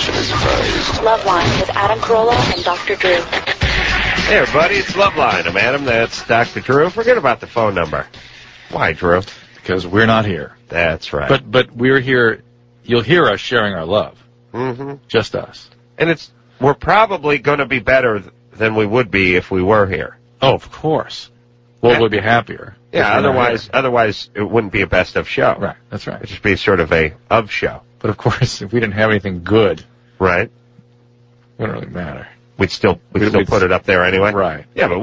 Caution is advised. Loveline with Adam Carolla and Dr. Drew. Hey, everybody, it's Loveline. I'm Adam. That's Dr. Drew. Forget about the phone number. Why, Drew? Because we're not here. That's right. But we're here. You'll hear us sharing our love. Mm-hmm. Just us. And we're probably going to be better than we would be if we were here. Oh, of course. Well, we'll be happier. Yeah, otherwise it wouldn't be a best of show. Right, that's right. It'd just be sort of a of show. But, of course, if we didn't have anything good, right, it wouldn't really matter. We'd still put it up there anyway. Right. Yeah, but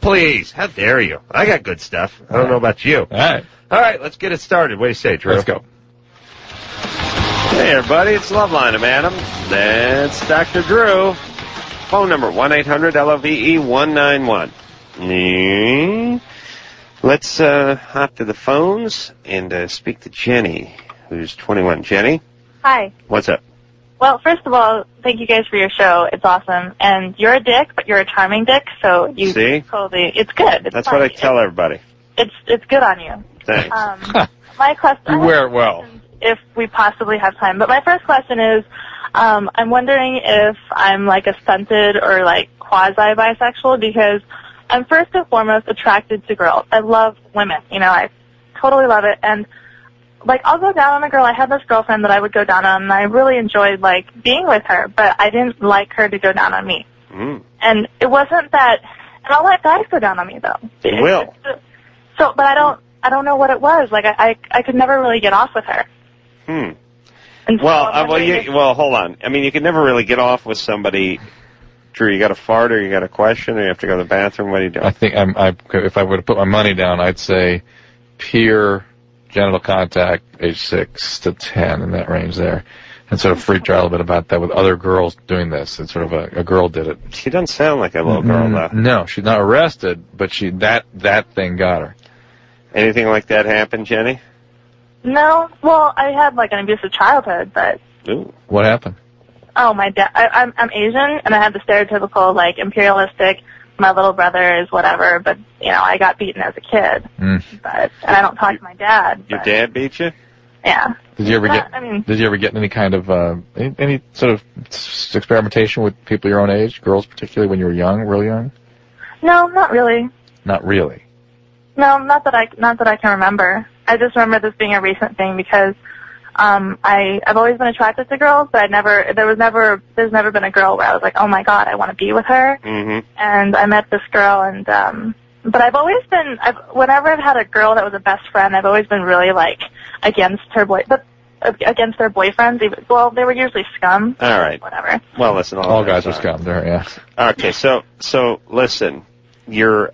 please, how dare you? I got good stuff. I don't know about you. All right, let's get it started. What do you say, Drew? Let's go. Hey, everybody, it's Loveline. I'm Adam. That's Dr. Drew. Phone number, 1-800-LOVE-191. Let's hop to the phones and speak to Jenny, who's 21. Jenny? Hi. What's up? Well, first of all, thank you guys for your show. It's awesome. And you're a dick, but you're a charming dick, so you See? totally, it's good. It's That's funny. what I tell everybody. It's good on you. Thanks. My question, You wear it well. if we possibly have time, but my first question is, I'm wondering if I'm like a stunted or like quasi-bisexual, because I'm first and foremost attracted to girls. I love women. I totally love it. And like, I'll go down on a girl. I had this girlfriend that I would go down on, and I really enjoyed, like, being with her, but I didn't like her to go down on me. Mm. And it wasn't that, and I'll let guys go down on me, though. You will. So, but I don't know what it was. Like, I could never really get off with her. Hmm. And so Well, hold on. I mean, you can never really get off with somebody. Drew, you got a fart, or you got a question, or you have to go to the bathroom? What do you do? I think if I were to put my money down, I'd say peer genital contact, age 6 to 10, in that range there. And sort of freaked her out a little bit about that with other girls doing this. It's sort of a girl did it. She doesn't sound like a little girl, though. No, she's not arrested, but that thing got her. Anything like that happen, Jenny? No. Well, I had, like, an abusive childhood, but... Ooh. What happened? Oh, my dad... I'm Asian, and I had the stereotypical, like, imperialistic... My little brother is whatever, but, I got beaten as a kid. And I don't talk to my dad. Your dad beat you? Yeah. Did you ever get any kind of, any sort of experimentation with people your own age, girls particularly, when you were young, real young? No, not really. Not really? No, not that I can remember. I just remember this being a recent thing because, I've always been attracted to girls, but there's never been a girl where I was like, oh my god, I want to be with her. Mm-hmm. And I met this girl, and but I've always been, whenever I've had a girl that was a best friend, I've always been really like against their boyfriends. Well, they were usually scum. All right. Whatever. Well, listen, all guys are scum there, yeah. Okay, so listen, you're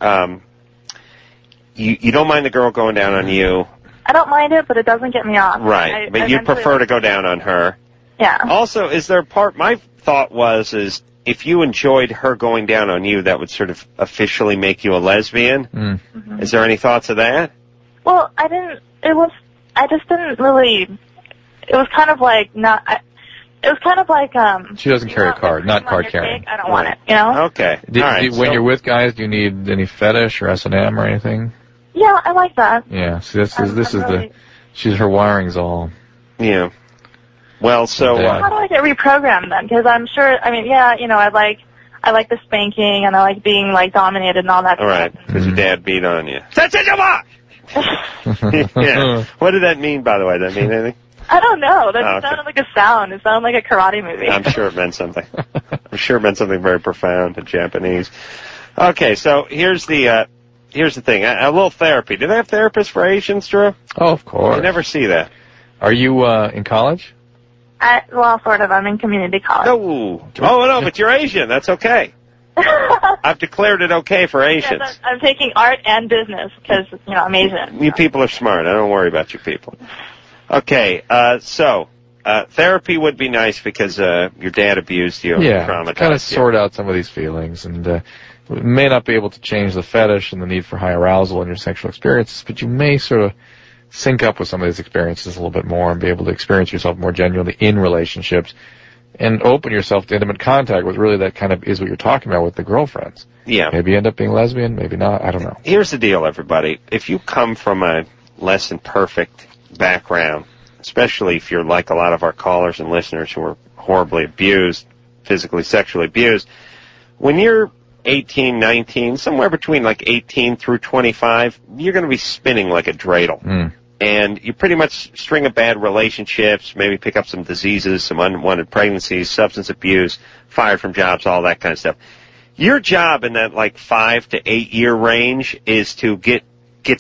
you don't mind the girl going down on you. I don't mind it, but it doesn't get me off. Right, but you prefer to go down on her. Yeah. Also, is there a part, my thought is if you enjoyed her going down on you, that would sort of officially make you a lesbian. Mm-hmm. Is there any thoughts of that? Well, it was kind of like She doesn't carry a card, not card carrying. I don't want it, Okay. All right, when you're with guys, do you need any fetish or S&M or anything? Yeah, I like that. Yeah, see, her wiring's all... Yeah. Well, so... how do I get reprogrammed then? Because I'm sure, I like the spanking, and I like being, like, dominated and all that stuff. All right, because your dad beat on you. Yeah. What did that mean, by the way? Did that mean anything? I don't know. That sounded like a sound. It sounded like a karate movie. I'm sure it meant something. I'm sure it meant something very profound in Japanese. Okay, so here's the thing. A little therapy. Do they have therapists for Asians, Drew? Oh, of course. I never see that. Are you in college? Well, sort of. I'm in community college. No, but you're Asian. That's okay. I've declared it okay for Asians. Yes, I'm taking art and business because, I'm Asian. You people are smart. I don't worry about you people. Okay, so therapy would be nice because your dad abused you. Yeah, traumatized kind of sort out some of these feelings, and may not be able to change the fetish and the need for high arousal in your sexual experiences, but you may sort of sync up with some of these experiences a little bit more and be able to experience yourself more genuinely in relationships and open yourself to intimate contact with really that kind of is what you're talking about with the girlfriends. Yeah. Maybe you end up being lesbian, maybe not, I don't know. Here's the deal, everybody. If you come from a less than perfect background, especially if you're like a lot of our callers and listeners who were horribly abused, physically, sexually abused, when you're 18, 19, somewhere between like 18 through 25, you're going to be spinning like a dreidel. Mm. And you pretty much string of bad relationships, maybe pick up some diseases, some unwanted pregnancies, substance abuse, fired from jobs, all that kind of stuff. Your job in that like 5 to 8 year range is to get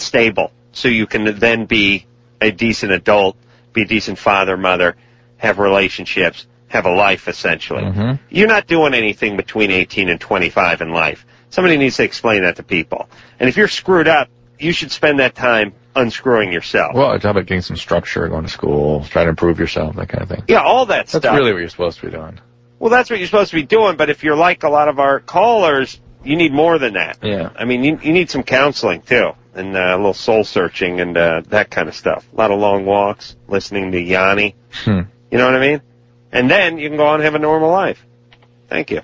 stable so you can then be a decent adult, be a decent father, mother, have relationships, have a life essentially. Mm-hmm. You're not doing anything between 18 and 25 in life. Somebody needs to explain that to people. And if you're screwed up, you should spend that time unscrewing yourself. Well, it's about getting some structure, going to school, trying to improve yourself, that kind of thing. Yeah, all that stuff. That's really what you're supposed to be doing. Well, that's what you're supposed to be doing, but if you're like a lot of our callers, you need more than that. Yeah. I mean, you need some counseling, too, and a little soul-searching and that kind of stuff. A lot of long walks, listening to Yanni. You know what I mean? And then you can go on and have a normal life. Thank you.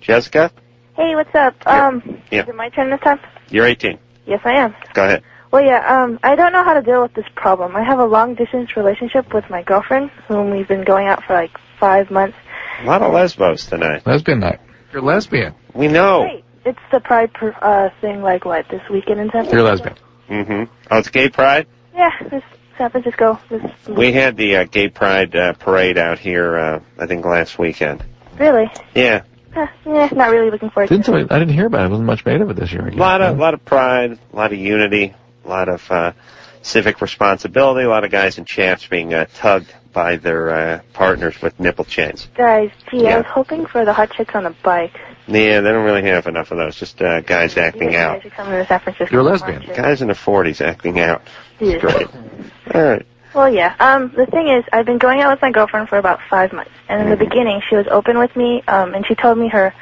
Jessica? Hey, what's up? Yeah. Is it my turn this time? You're 18. Yes, I am. Go ahead. Well, yeah, I don't know how to deal with this problem. I have a long-distance relationship with my girlfriend, whom we've been going out for like 5 months. A lot of lesbos tonight. Lesbian night. You're lesbian. We know. Wait, it's the Pride thing, like, what, this weekend in San Francisco? You're lesbian. Mm-hmm. Oh, it's Gay Pride? Yeah, this San Francisco. We had the Gay Pride parade out here, I think, last weekend. Really? Yeah. Yeah, not really looking forward to it. I didn't hear about it. There wasn't much made of it this year. I guess. A lot of pride, a lot of unity, a lot of civic responsibility, a lot of guys in chaps being tugged by their partners with nipple chains. Guys, gee, Yeah. I was hoping for the hot chicks on a bike. Yeah, they don't really have enough of those. Just guys acting You out. guys are coming to San Francisco. You're a lesbian. aren't you? Guys in their 40s acting out. Yeah. Great. All right. Well, yeah. The thing is, I've been going out with my girlfriend for about 5 months, and in the beginning, she was open with me, and she told me her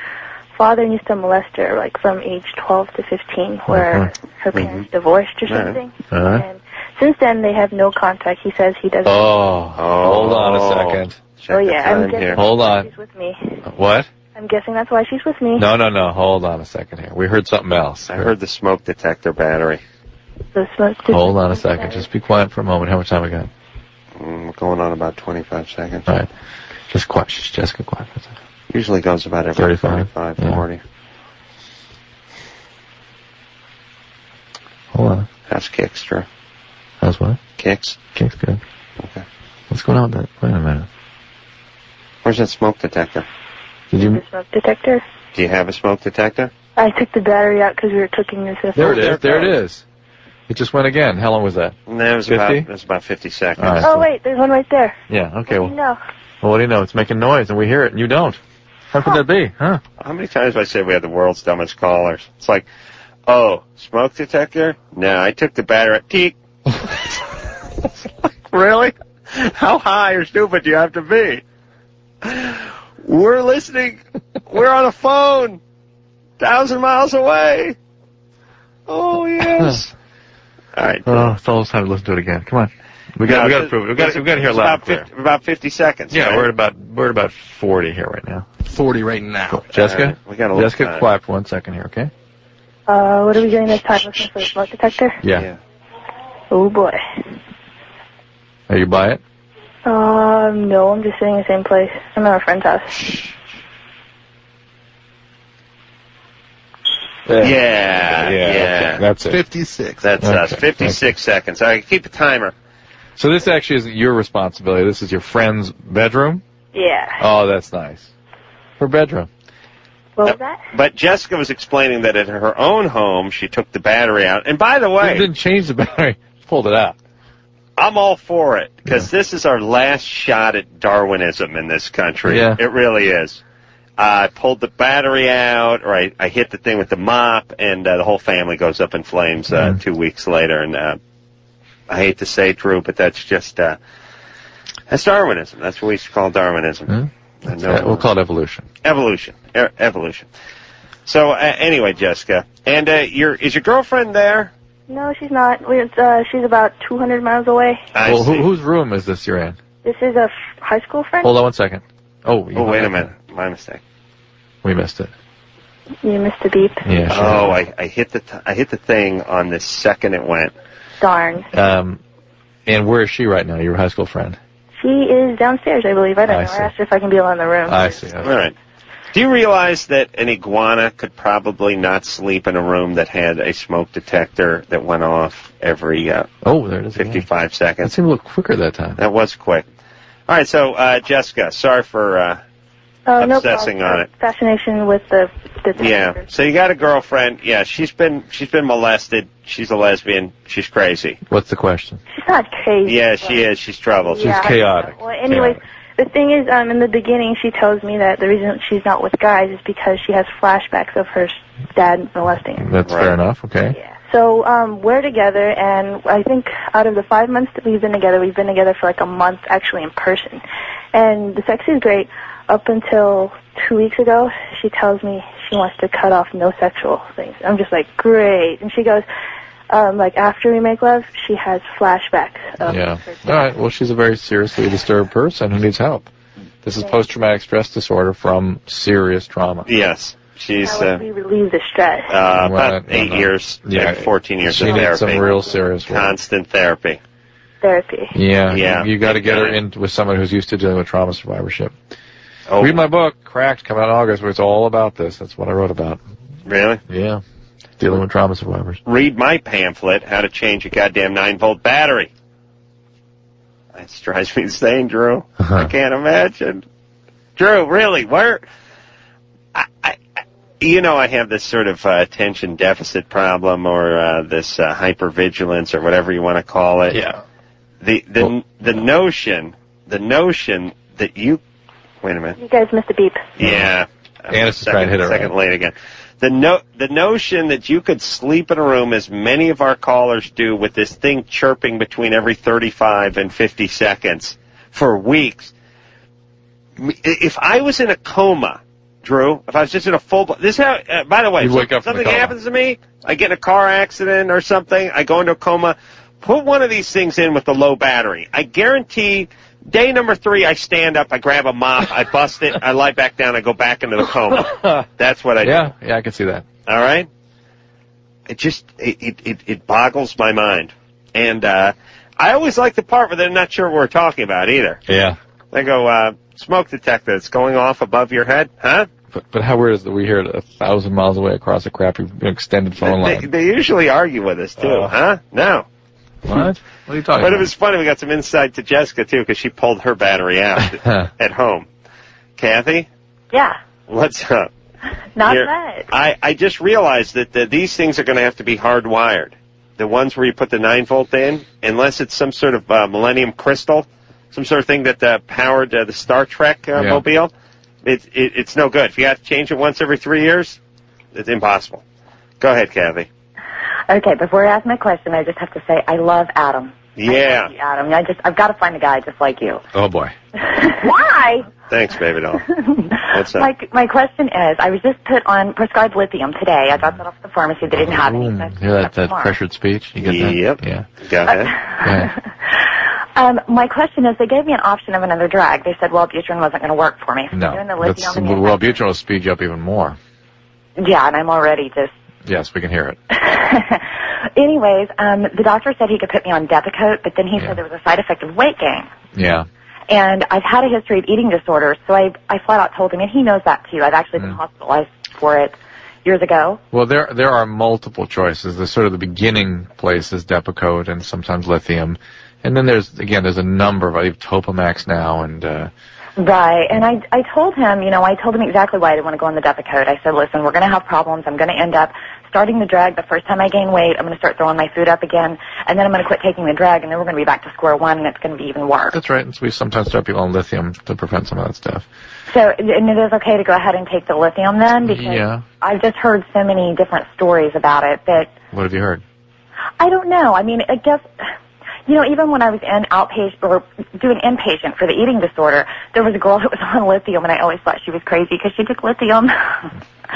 father used to molest her, like from age 12 to 15, where her parents divorced or something. And since then, they have no contact. He says he doesn't. Oh, hold on a second. Check the yeah, I'm time guessing here. Hold that's why on. she's with me. What? I'm guessing that's why she's with me. No. Hold on a second here. We heard something else. I heard the smoke detector battery. The smoke Hold on a second. Just be quiet for a moment. How much time we got? Going on about 25 seconds. All right. Just quiet. Jessica, quiet for a second. Usually goes about every 35, 35, yeah. 40. Hold on. How's kicks, Drew? How's what? Kicks? Kicks good. Okay. What's going on with that? Wait a minute. Where's that smoke detector? Did you? The smoke detector. Do you have a smoke detector? I took the battery out because we were cooking this. There it is. There it is. It just went again. How long was that? No, it was 50? about 50 seconds. All right. Oh, wait, there's one right there. Yeah. Okay. What do you know? Well, what do you know? It's making noise, and we hear it, and you don't. How could that be? Huh? How many times have I said we had the world's dumbest callers? It's like, oh, smoke detector? No, I took the battery. Teek. Really? How high or stupid do you have to be? We're listening. We're on a phone. 1,000 miles away. Oh, yes. All right. Oh, it's almost time to listen to it again. Come on. We got to prove it. We got to hear it loud and clear. About 50 seconds. Yeah, right? we're at about 40 here right now. 40 right now. Cool. Jessica, we got a little Jessica, time. quiet for 1 second here, okay? What are we doing this time? Looking for the smoke detector? Yeah. Oh, boy. Are you by it? No, I'm just sitting in the same place. I'm at a friend's house. Yeah. Okay. That's it. 56. That's us. Okay. 56 seconds. All right, keep the timer. So this actually isn't your responsibility. This is your friend's bedroom? Yeah. Oh, that's nice. Her bedroom. What was that? But Jessica was explaining that at her own home, she took the battery out. And by the You way, didn't change the battery. Pulled it out. I'm all for it, because this is our last shot at Darwinism in this country. Yeah. It really is. I pulled the battery out, or I hit the thing with the mop, and the whole family goes up in flames 2 weeks later. And I hate to say it, Drew, but that's just that's Darwinism. That's what we used to call Darwinism. We'll call it evolution. Evolution. Evolution. So anyway, Jessica, and is your girlfriend there? No, she's not. She's about 200 miles away. Well, whose room is this you're in? This is a high school friend. Hold on 1 second. Oh, wait a minute. My mistake. We missed it. You missed the beep. Yeah. Sure. Oh, I hit the thing on the second it went. Darn. And where is she right now, your high school friend? She is downstairs, I believe. I don't know. see. I asked her if I can be alone in the room. I see. All right. Do you realize that an iguana could probably not sleep in a room that had a smoke detector that went off every There it is. 55 That seconds? seemed a little quicker that time. That was quick. All right, so Jessica, sorry for No obsessing problem. on it. Fascination with the Yeah. So you got a girlfriend. Yeah, she's been molested. She's a lesbian. She's crazy. What's the question? She's not crazy. Yeah, she is. She's troubled. She's chaotic. Well, anyways, the thing is, in the beginning, she tells me that the reason she's not with guys is because she has flashbacks of her dad molesting her. That's fair enough. Okay. Yeah. So we're together, and I think out of the 5 months that we've been together for like a month actually in person. And the sex is great up until 2 weeks ago. She tells me she wants to cut off no sexual things. I'm just like, great. And she goes, like after we make love, she has flashbacks. Yeah. All right. Well, she's a very seriously disturbed person who needs help. This is post-traumatic stress disorder from serious trauma. Yes. She's How would we relieve the stress? about 8 years, Yeah, 14 years she of needs therapy. some real serious work. Constant therapy. Therapy. Yeah. You got to get her in with someone who's used to dealing with trauma survivorship. Oh, Read my book, Cracked, coming out in August, where it's all about this. That's what I wrote about. really? Yeah. Dealing with trauma survivors. Read my pamphlet, How to Change a Goddamn 9-Volt Battery. That drives me insane, Drew. I can't imagine. Drew, really, where... I have this sort of attention deficit problem or this hypervigilance or whatever you want to call it. Yeah. The notion that you... Wait a minute. You guys missed a beep. Yeah. Anna's just trying to hit it second right. late again. The notion that you could sleep in a room, as many of our callers do, with this thing chirping between every 35 and 50 seconds for weeks. If I was in a coma, Drew, if I was just in a full... This how, by the way, You'd wake up from the something coma. happens to me, I get in a car accident or something, I go into a coma, put one of these things in with the low battery. I guarantee... Day number 3, I stand up, I grab a mop, I bust it, I lie back down, I go back into the coma. That's what I do. Yeah, I can see that. All right? It boggles my mind. And I always like the part where they're not sure what we're talking about either. Yeah. They go, smoke detector, it's going off above your head, huh? But how weird is that we hear it 1,000 miles away across a crappy extended phone line? They usually argue with us, too, huh? No. What? What are you talking But about? it was funny, we got some insight to Jessica, too, because she pulled her battery out at home. Kathy? Yeah. What's up? Not much. I just realized that these things are going to have to be hardwired. The ones where you put the 9-volt in, unless it's some sort of Millennium Crystal, some sort of thing that powered the Star Trek mobile, it's no good. If you have to change it once every 3 years, it's impossible. Go ahead, Kathy. Okay, before I ask my question, I just have to say I love Adam. Yeah. I love you, Adam. I've got to find a guy just like you. Oh, boy. Why? Thanks, baby doll. What's up? My question is, I was just put on prescribed lithium today. I dropped it off at the pharmacy. They didn't have any. So I Hear that tomorrow. pressured speech? You get that? Yep. Yeah. Go ahead. My question is, they gave me an option of another drug. They said Wellbutrin wasn't going to work for me. So No. I'm doing the lithium and the Wellbutrin will speed you up even more. Yeah, and I'm already just... Yes, we can hear it. Anyways, the doctor said he could put me on Depakote, but then he said there was a side effect of weight gain. Yeah. And I've had a history of eating disorders, so I flat out told him, and he knows that too. I've actually been hospitalized for it years ago. Well, there are multiple choices. The sort of the beginning place is Depakote and sometimes lithium. And then there's a number of, I have Topamax now and... Right, and I told him, I told him exactly why I didn't want to go on the Depakote. I said, listen, we're going to have problems. I'm going to end up starting the drug. The first time I gain weight, I'm going to start throwing my food up again, and then I'm going to quit taking the drug, and then we're going to be back to square one, and it's going to be even worse. That's right. And so we sometimes start people on lithium to prevent some of that stuff. So, and it is okay to go ahead and take the lithium then? Because I've just heard so many different stories about it that... What have you heard? I don't know. I mean, I guess... even when I was in outpatient or doing inpatient for the eating disorder, there was a girl that was on lithium, and I always thought she was crazy because she took lithium.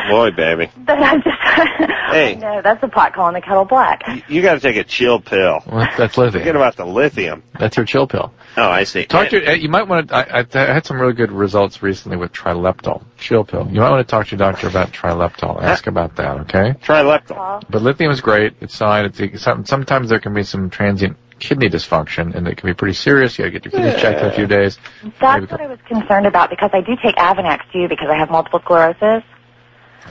Boy, baby. But I'm just, hey, no, that's the pot calling the kettle black. You got to take a chill pill. Well, that's lithium. Forget about the lithium. That's your chill pill. Oh, I see. You might want to. I had some really good results recently with Trileptal, chill pill. You might want to talk to your doctor about Trileptal. Ask about that, okay? Trileptal. But lithium is great. It's fine. Sometimes there can be some transient kidney dysfunction, and it can be pretty serious. You got to get your kidneys checked in a few days. That's what I was concerned about, because I do take Avonex too, because I have multiple sclerosis.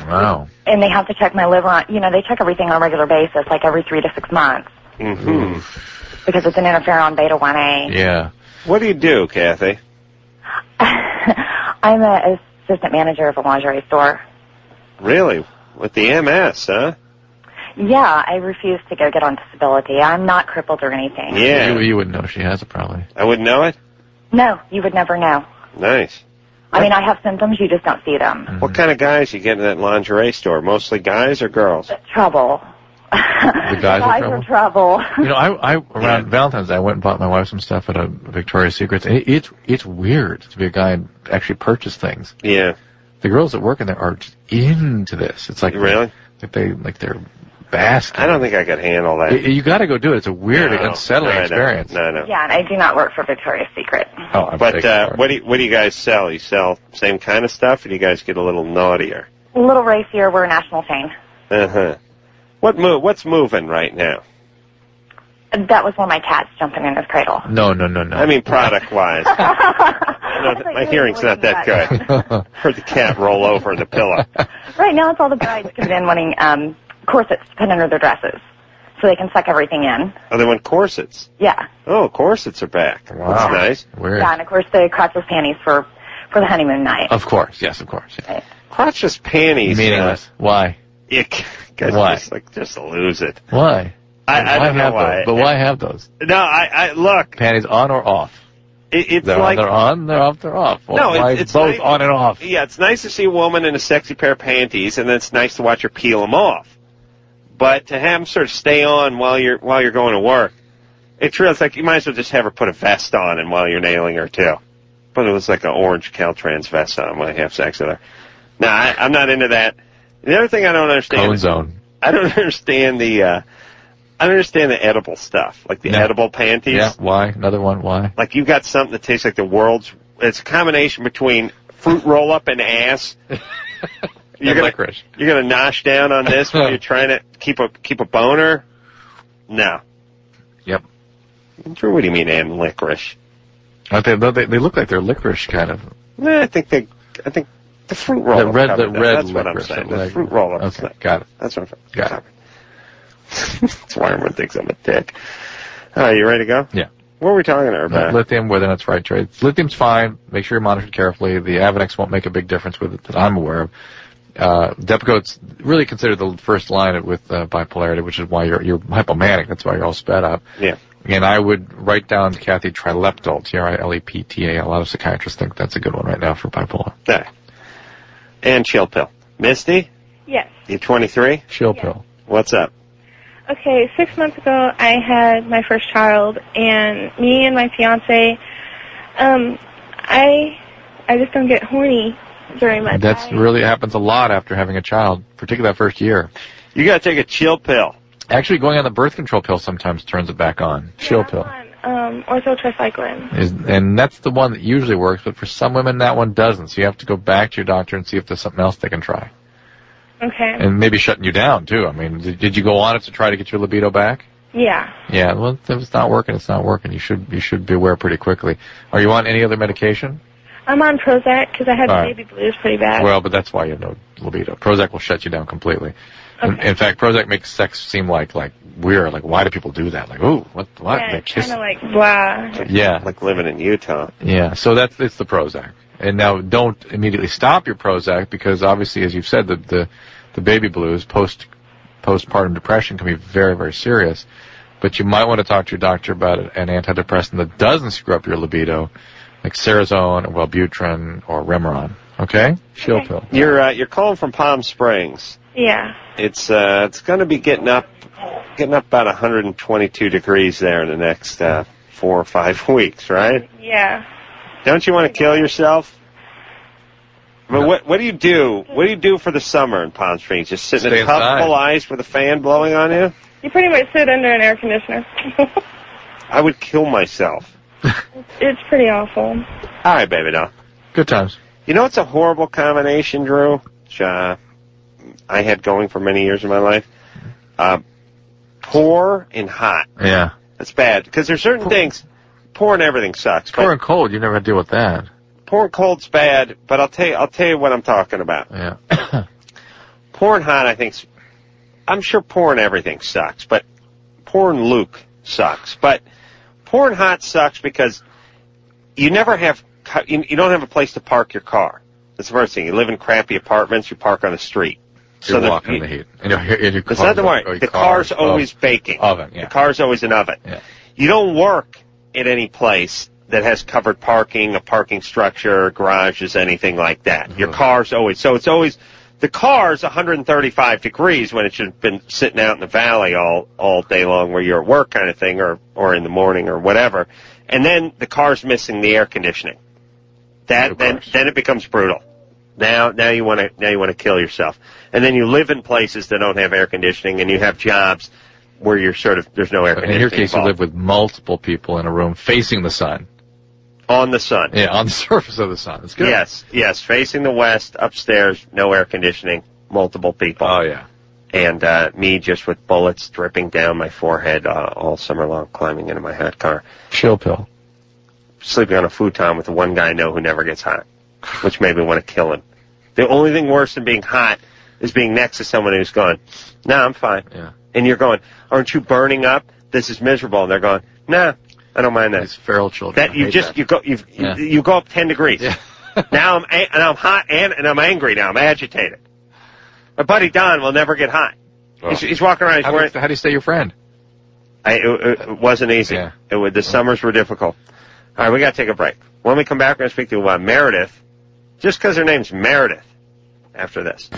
Wow. And they have to check my liver on, they check everything on a regular basis, like every 3 to 6 months. Mm-hmm. Because it's an interferon beta 1A. Yeah. What do you do, Kathy? I'm an assistant manager of a lingerie store. Really? With the MS, huh? Yeah, I refuse to go get on disability. I'm not crippled or anything. Yeah. You wouldn't know she has it, probably. I wouldn't know it? No, you would never know. Nice. I mean, I have symptoms, you just don't see them. Mm-hmm. What kind of guys you get in that lingerie store? Mostly guys or girls? Trouble. The guys are trouble. I around Valentine's Day, I went and bought my wife some stuff at a Victoria's Secret. And it's weird to be a guy and actually purchase things. Yeah. The girls that work in there are just into this. It's like really, they're basking. I don't think I could handle that. You got to go do it. It's a weird, unsettling experience. No. Yeah, and I do not work for Victoria's Secret. Oh, but what do you guys sell? You sell same kind of stuff, or do you guys get a little naughtier? A little racier. We're a national chain. Uh-huh. What's moving right now? That was one of my cats jumping in his cradle. No. I mean, product-wise. My hearing's not that good. Heard the cat roll over in the pillow. Right now, it's all the brides coming in wanting corsets to put under their dresses, so they can suck everything in. Oh, they want corsets. Yeah. Oh, corsets are back. Wow. That's nice. Weird. Yeah, and of course the crotchless panties for the honeymoon night. Of course, yes, of course. Yeah. Right. Crotchless panties. Meaningless. Why? You guys Why? just lose it. Why? I don't know why. But why have those? No, I look. Panties on or off? It's they're like on, they're off, they're off. No, why it's both nice, on and off. Yeah, it's nice to see a woman in a sexy pair of panties, and then it's nice to watch her peel them off. But to have them sort of stay on while you're going to work, it's real. It's like you might as well just have her put a vest on, and while you're nailing her too. But it was like an orange Caltrans vest on when I have sex with her. No, I'm not into that. The other thing I don't understand. Cone zone. I don't understand the edible stuff, like the edible panties. Yeah, why? Another one, why? Like you got something that tastes like the world's. It's a combination between fruit roll up and ass. You're gonna nosh down on this when you're trying to keep a boner. No. Yep. Drew, what do you mean and licorice? They look like they're licorice kind of. I think the fruit roll up. The red that's licorice. what I'm saying. The fruit roll up. Okay, got it. That's what I'm saying. Got it. That's why everyone thinks I'm a dick. All right, you ready to go? Yeah. What were we talking about? Lithium, whether it's right trade. Lithium's fine. Make sure you're monitored carefully. The Avonex won't make a big difference with it that I'm aware of. Depakote's really considered the first line with bipolarity, which is why you're hypomanic. That's why you're all sped up. Yeah. And I would write down, Kathy, Trileptal, Trilepta. A lot of psychiatrists think that's a good one right now for bipolar. Yeah. And chill pill. Misty? Yes. You 23? Chill pill. What's up? Okay, 6 months ago, I had my first child, and me and my fiance, I just don't get horny very much. That's really happens a lot after having a child, particularly that first year. You got to take a chill pill. Actually, going on the birth control pill sometimes turns it back on. Chill pill. I'm on orthotricycline. And that's the one that usually works, but for some women that one doesn't. So you have to go back to your doctor and see if there's something else they can try. Okay. And maybe shutting you down, too. I mean, did you go on it to try to get your libido back? Yeah. Yeah, well, if it's not working, it's not working. You should be aware pretty quickly. Are you on any other medication? I'm on Prozac because I had baby blues pretty bad. Well, but that's why you have no libido. Prozac will shut you down completely. Okay. In fact, Prozac makes sex seem like weird. Like, why do people do that? Like, ooh, what? Yeah, it's kind of like blah. Yeah. Like living in Utah. Yeah, so it's the Prozac. And now don't immediately stop your Prozac because obviously, as you've said, the baby blues, postpartum depression can be very, very serious. But you might want to talk to your doctor about an antidepressant that doesn't screw up your libido, like Cerazone or Wellbutrin or Remeron. Okay? Chill pill. You're calling from Palm Springs. Yeah. It's going to be getting up about 122 degrees there in the next 4 or 5 weeks, right? Yeah. Don't you want to kill yourself? I mean, what do you do? What do you do for the summer in Palm Springs? Just sit in a tub full of ice with a fan blowing on you? You pretty much sit under an air conditioner. I would kill myself. It's pretty awful. All right, baby doll. Good times. You know it's a horrible combination, Drew? Which, I had going for many years of my life. Poor and hot. Yeah. That's bad because there's certain things. Pouring everything sucks. Pouring cold, you never had to deal with that. Pouring cold's bad, but I'll tell you what I'm talking about. Yeah. Pouring hot, I'm sure pouring everything sucks, but pouring Luke sucks. But pouring hot sucks because you never have, you don't have a place to park your car. That's the first thing. You live in crappy apartments, you park on the street. You're walking in the heat. And your it's not the way. The car's always baking. Oven, yeah. The car's always an oven. Yeah. You don't work at any place that has covered parking, a parking structure, garages, anything like that. Your car's always, so it's always, the car's 135 degrees when it should have been sitting out in the valley all day long where you're at work kind of thing, or in the morning or whatever. And then the car's missing the air conditioning. Then it becomes brutal. Now you want to kill yourself. And then you live in places that don't have air conditioning, and you have jobs where you're there's no air conditioning. In your case, involved. you live with multiple people in a room facing the sun. On the sun. Yeah, on the surface of the sun. It's good. Yes, facing the west, upstairs, no air conditioning, multiple people. Oh, yeah. And me just with bullets dripping down my forehead all summer long, climbing into my hot car. Chill pill. Sleeping on a futon with the one guy I know who never gets hot, which made me want to kill him. The only thing worse than being hot is being next to someone who's going, "No, I'm fine." Yeah. And you're going, "Aren't you burning up? This is miserable." And they're going, "Nah, I don't mind that." These feral children. That you go up 10 degrees. Yeah. Now I'm hot and I'm angry now. I'm agitated. My buddy Don will never get hot. Well, he's walking around. How do you stay your friend? It wasn't easy. Yeah. The summers were difficult. All right, we got to take a break. When we come back, we're going to speak to Meredith, just because her name's Meredith. After this.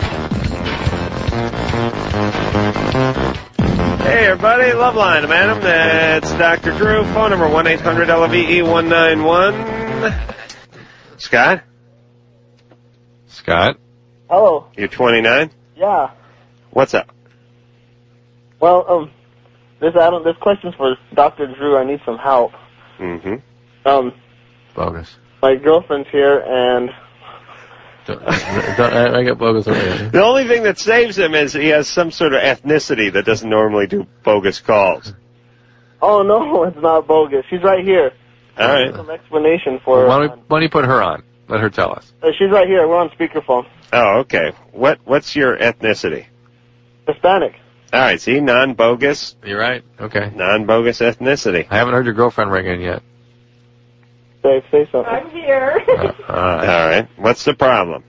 Hey, everybody. Loveline, Adam. That's Dr. Drew. Phone number 1-800-LVE-191. Scott? Scott? Hello. You're 29? Yeah. What's up? Well, this question's for Dr. Drew. I need some help. Mm-hmm. Bogus. My girlfriend's here, and I got bogus already. The only thing that saves him is he has some sort of ethnicity that doesn't normally do bogus calls. Oh, no, it's not bogus. She's right here. All right. Some explanation for her. Why don't you put her on? Let her tell us. She's right here. We're on speakerphone. Oh, okay. What's your ethnicity? Hispanic. All right, see, non-bogus. You're right. Okay. Non-bogus ethnicity. I haven't heard your girlfriend ring in yet. Say something. I'm here. All right. What's the problem?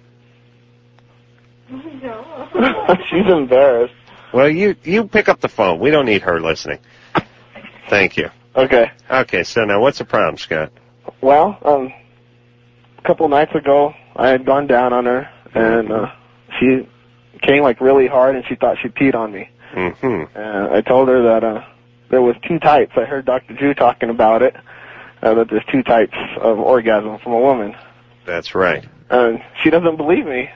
She's embarrassed. Well, you pick up the phone. We don't need her listening. Thank you. Okay. Okay, so now what's the problem, Scott? Well, a couple nights ago, I had gone down on her, and she came like really hard, and she thought she peed on me. Mm-hmm. I told her that there was two types. I heard Dr. Drew talking about it, that there's two types of orgasm from a woman. That's right. She doesn't believe me.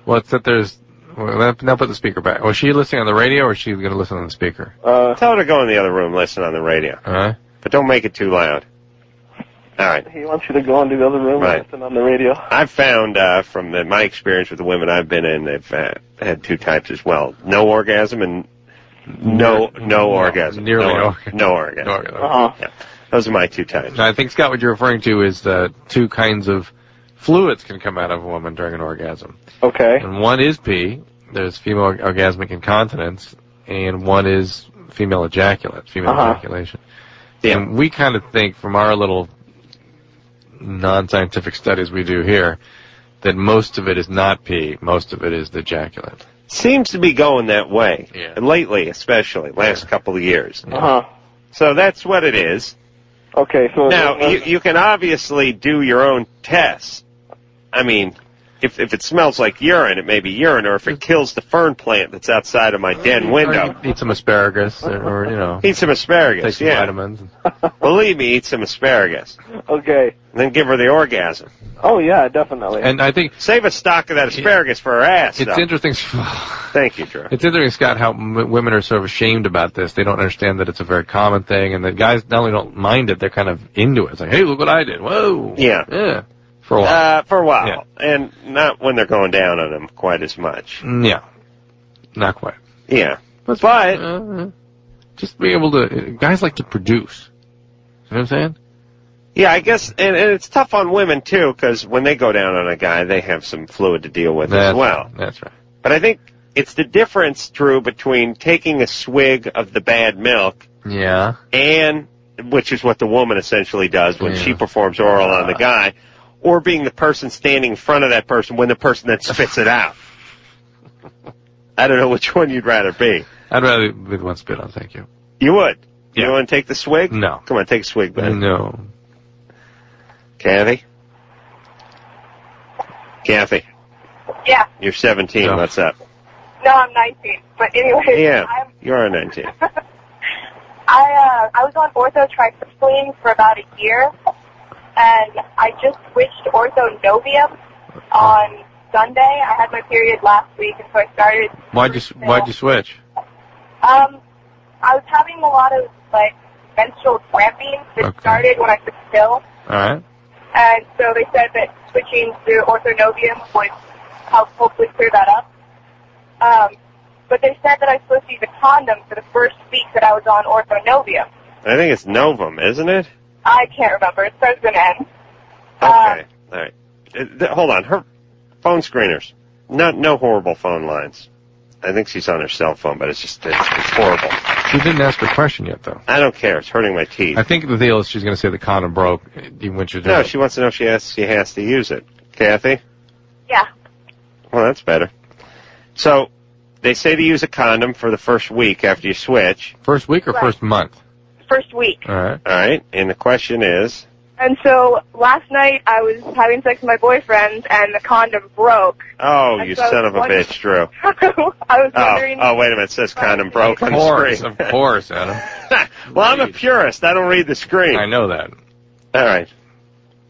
Well, it's that there's... Well, now put the speaker back. Was she listening on the radio, or is she going to listen on the speaker? Tell her to go in the other room, listen on the radio. Uh-huh. But don't make it too loud. All right. He wants you to go into the other room and listen on the radio. I've found from my experience with the women I've been in, they've had two types as well. No orgasm and no orgasm. Nearly no orgasm. Uh-huh. Yeah. Those are my two types. I think, Scott, what you're referring to is that two kinds of fluids can come out of a woman during an orgasm. Okay. And one is pee. There's female orgasmic incontinence. And one is female ejaculate, ejaculation. Yeah. And we kind of think from our little non-scientific studies we do here that most of it is not pee. Most of it is the ejaculate. Seems to be going that way. Yeah. Lately, especially, last couple of years. Uh-huh. So that's what it is. Okay, so... Now, you can obviously do your own tests. I mean, if it smells like urine, it may be urine, or if it kills the fern plant that's outside of my den window. Eat some asparagus, or you know. Eat some asparagus, Take some vitamins. Believe me, eat some asparagus. Okay. And then give her the orgasm. Oh, yeah, definitely. And I think... Save a stock of that asparagus for her ass, It's though. interesting... Thank you, Drew. It's interesting, Scott, how women are sort of ashamed about this. They don't understand that it's a very common thing, and that guys not only don't mind it, they're kind of into it. It's like, hey, look what I did. Whoa. Yeah. For a while. For a while. Yeah. And not when they're going down on them quite as much. Yeah. Not quite. Yeah. But just be able to. Guys like to produce. You know what I'm saying? Yeah, I guess, and it's tough on women, too, because when they go down on a guy, they have some fluid to deal with as well. That's right. But I think it's the difference, Drew, between taking a swig of the bad milk Yeah. and, which is what the woman essentially does when she performs oral on the guy, or being the person standing in front of that person when the person then spits it out. I don't know which one you'd rather be. I'd rather with one spit on, thank you. You would? Yeah. You want to take the swig? No. Come on, take a swig, man. No. Kathy? Kathy? Yeah. You're 17. No. What's up? No, I'm 19. But anyway. Yeah, you are 19. I was on orthotricycline for about a year, and I just switched orthonovium on Sunday. I had my period last week, and so I started. Why'd you switch? I was having a lot of like menstrual cramping that started when I took the pill. All right. And so they said that switching to orthonovium would help hopefully clear that up. But they said that I was supposed to use a condom for the first week that I was on orthonovium. I think it's Novum, isn't it? I can't remember. It starts with an N. Okay. All right. Hold on. Her phone screeners. No horrible phone lines. I think she's on her cell phone, but it's horrible. She didn't ask her question yet, though. I don't care. It's hurting my teeth. I think the deal is she's going to say the condom broke. Even when she No, she wants to know if she has to use it. Kathy? Yeah. Well, that's better. So, they say to use a condom for the first week after you switch. First week or first month? First week. All right. All right. And the question is? And so last night I was having sex with my boyfriend, and the condom broke. Oh, And you so son of a bitch, Drew. I was wondering. Oh, wait a minute. It says condom broke on the screen. Of course, Adam. Well, I'm a purist. I don't read the screen. I know that. All right.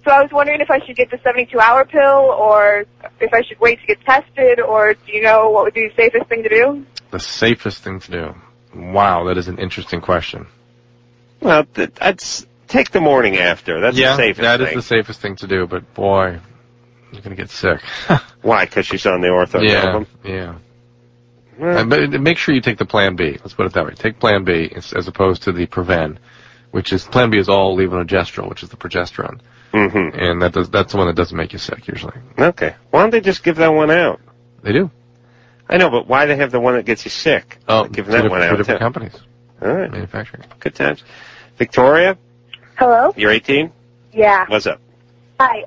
So I was wondering if I should get the 72-hour pill, or if I should wait to get tested, or do you know what would be the safest thing to do? The safest thing to do. Wow, that is an interesting question. Well, I'd take the morning after. That's the safest thing. That is the safest thing to do, but boy, you're going to get sick. Why? Because she's on the ortho album? Yeah. But make sure you take the Plan B. Let's put it that way. Take Plan B as opposed to the Prevent, which is, Plan B is all levonorgestrel, which is the progesterone. Mm-hmm. And that's the one that doesn't make you sick, usually. Okay. Why don't they just give that one out? They do. I know, but why they have the one that gets you sick? Oh, give that one out. Two different companies. All right. Manufacturing. Good times. Victoria? Hello? You're 18? Yeah. What's up? Hi.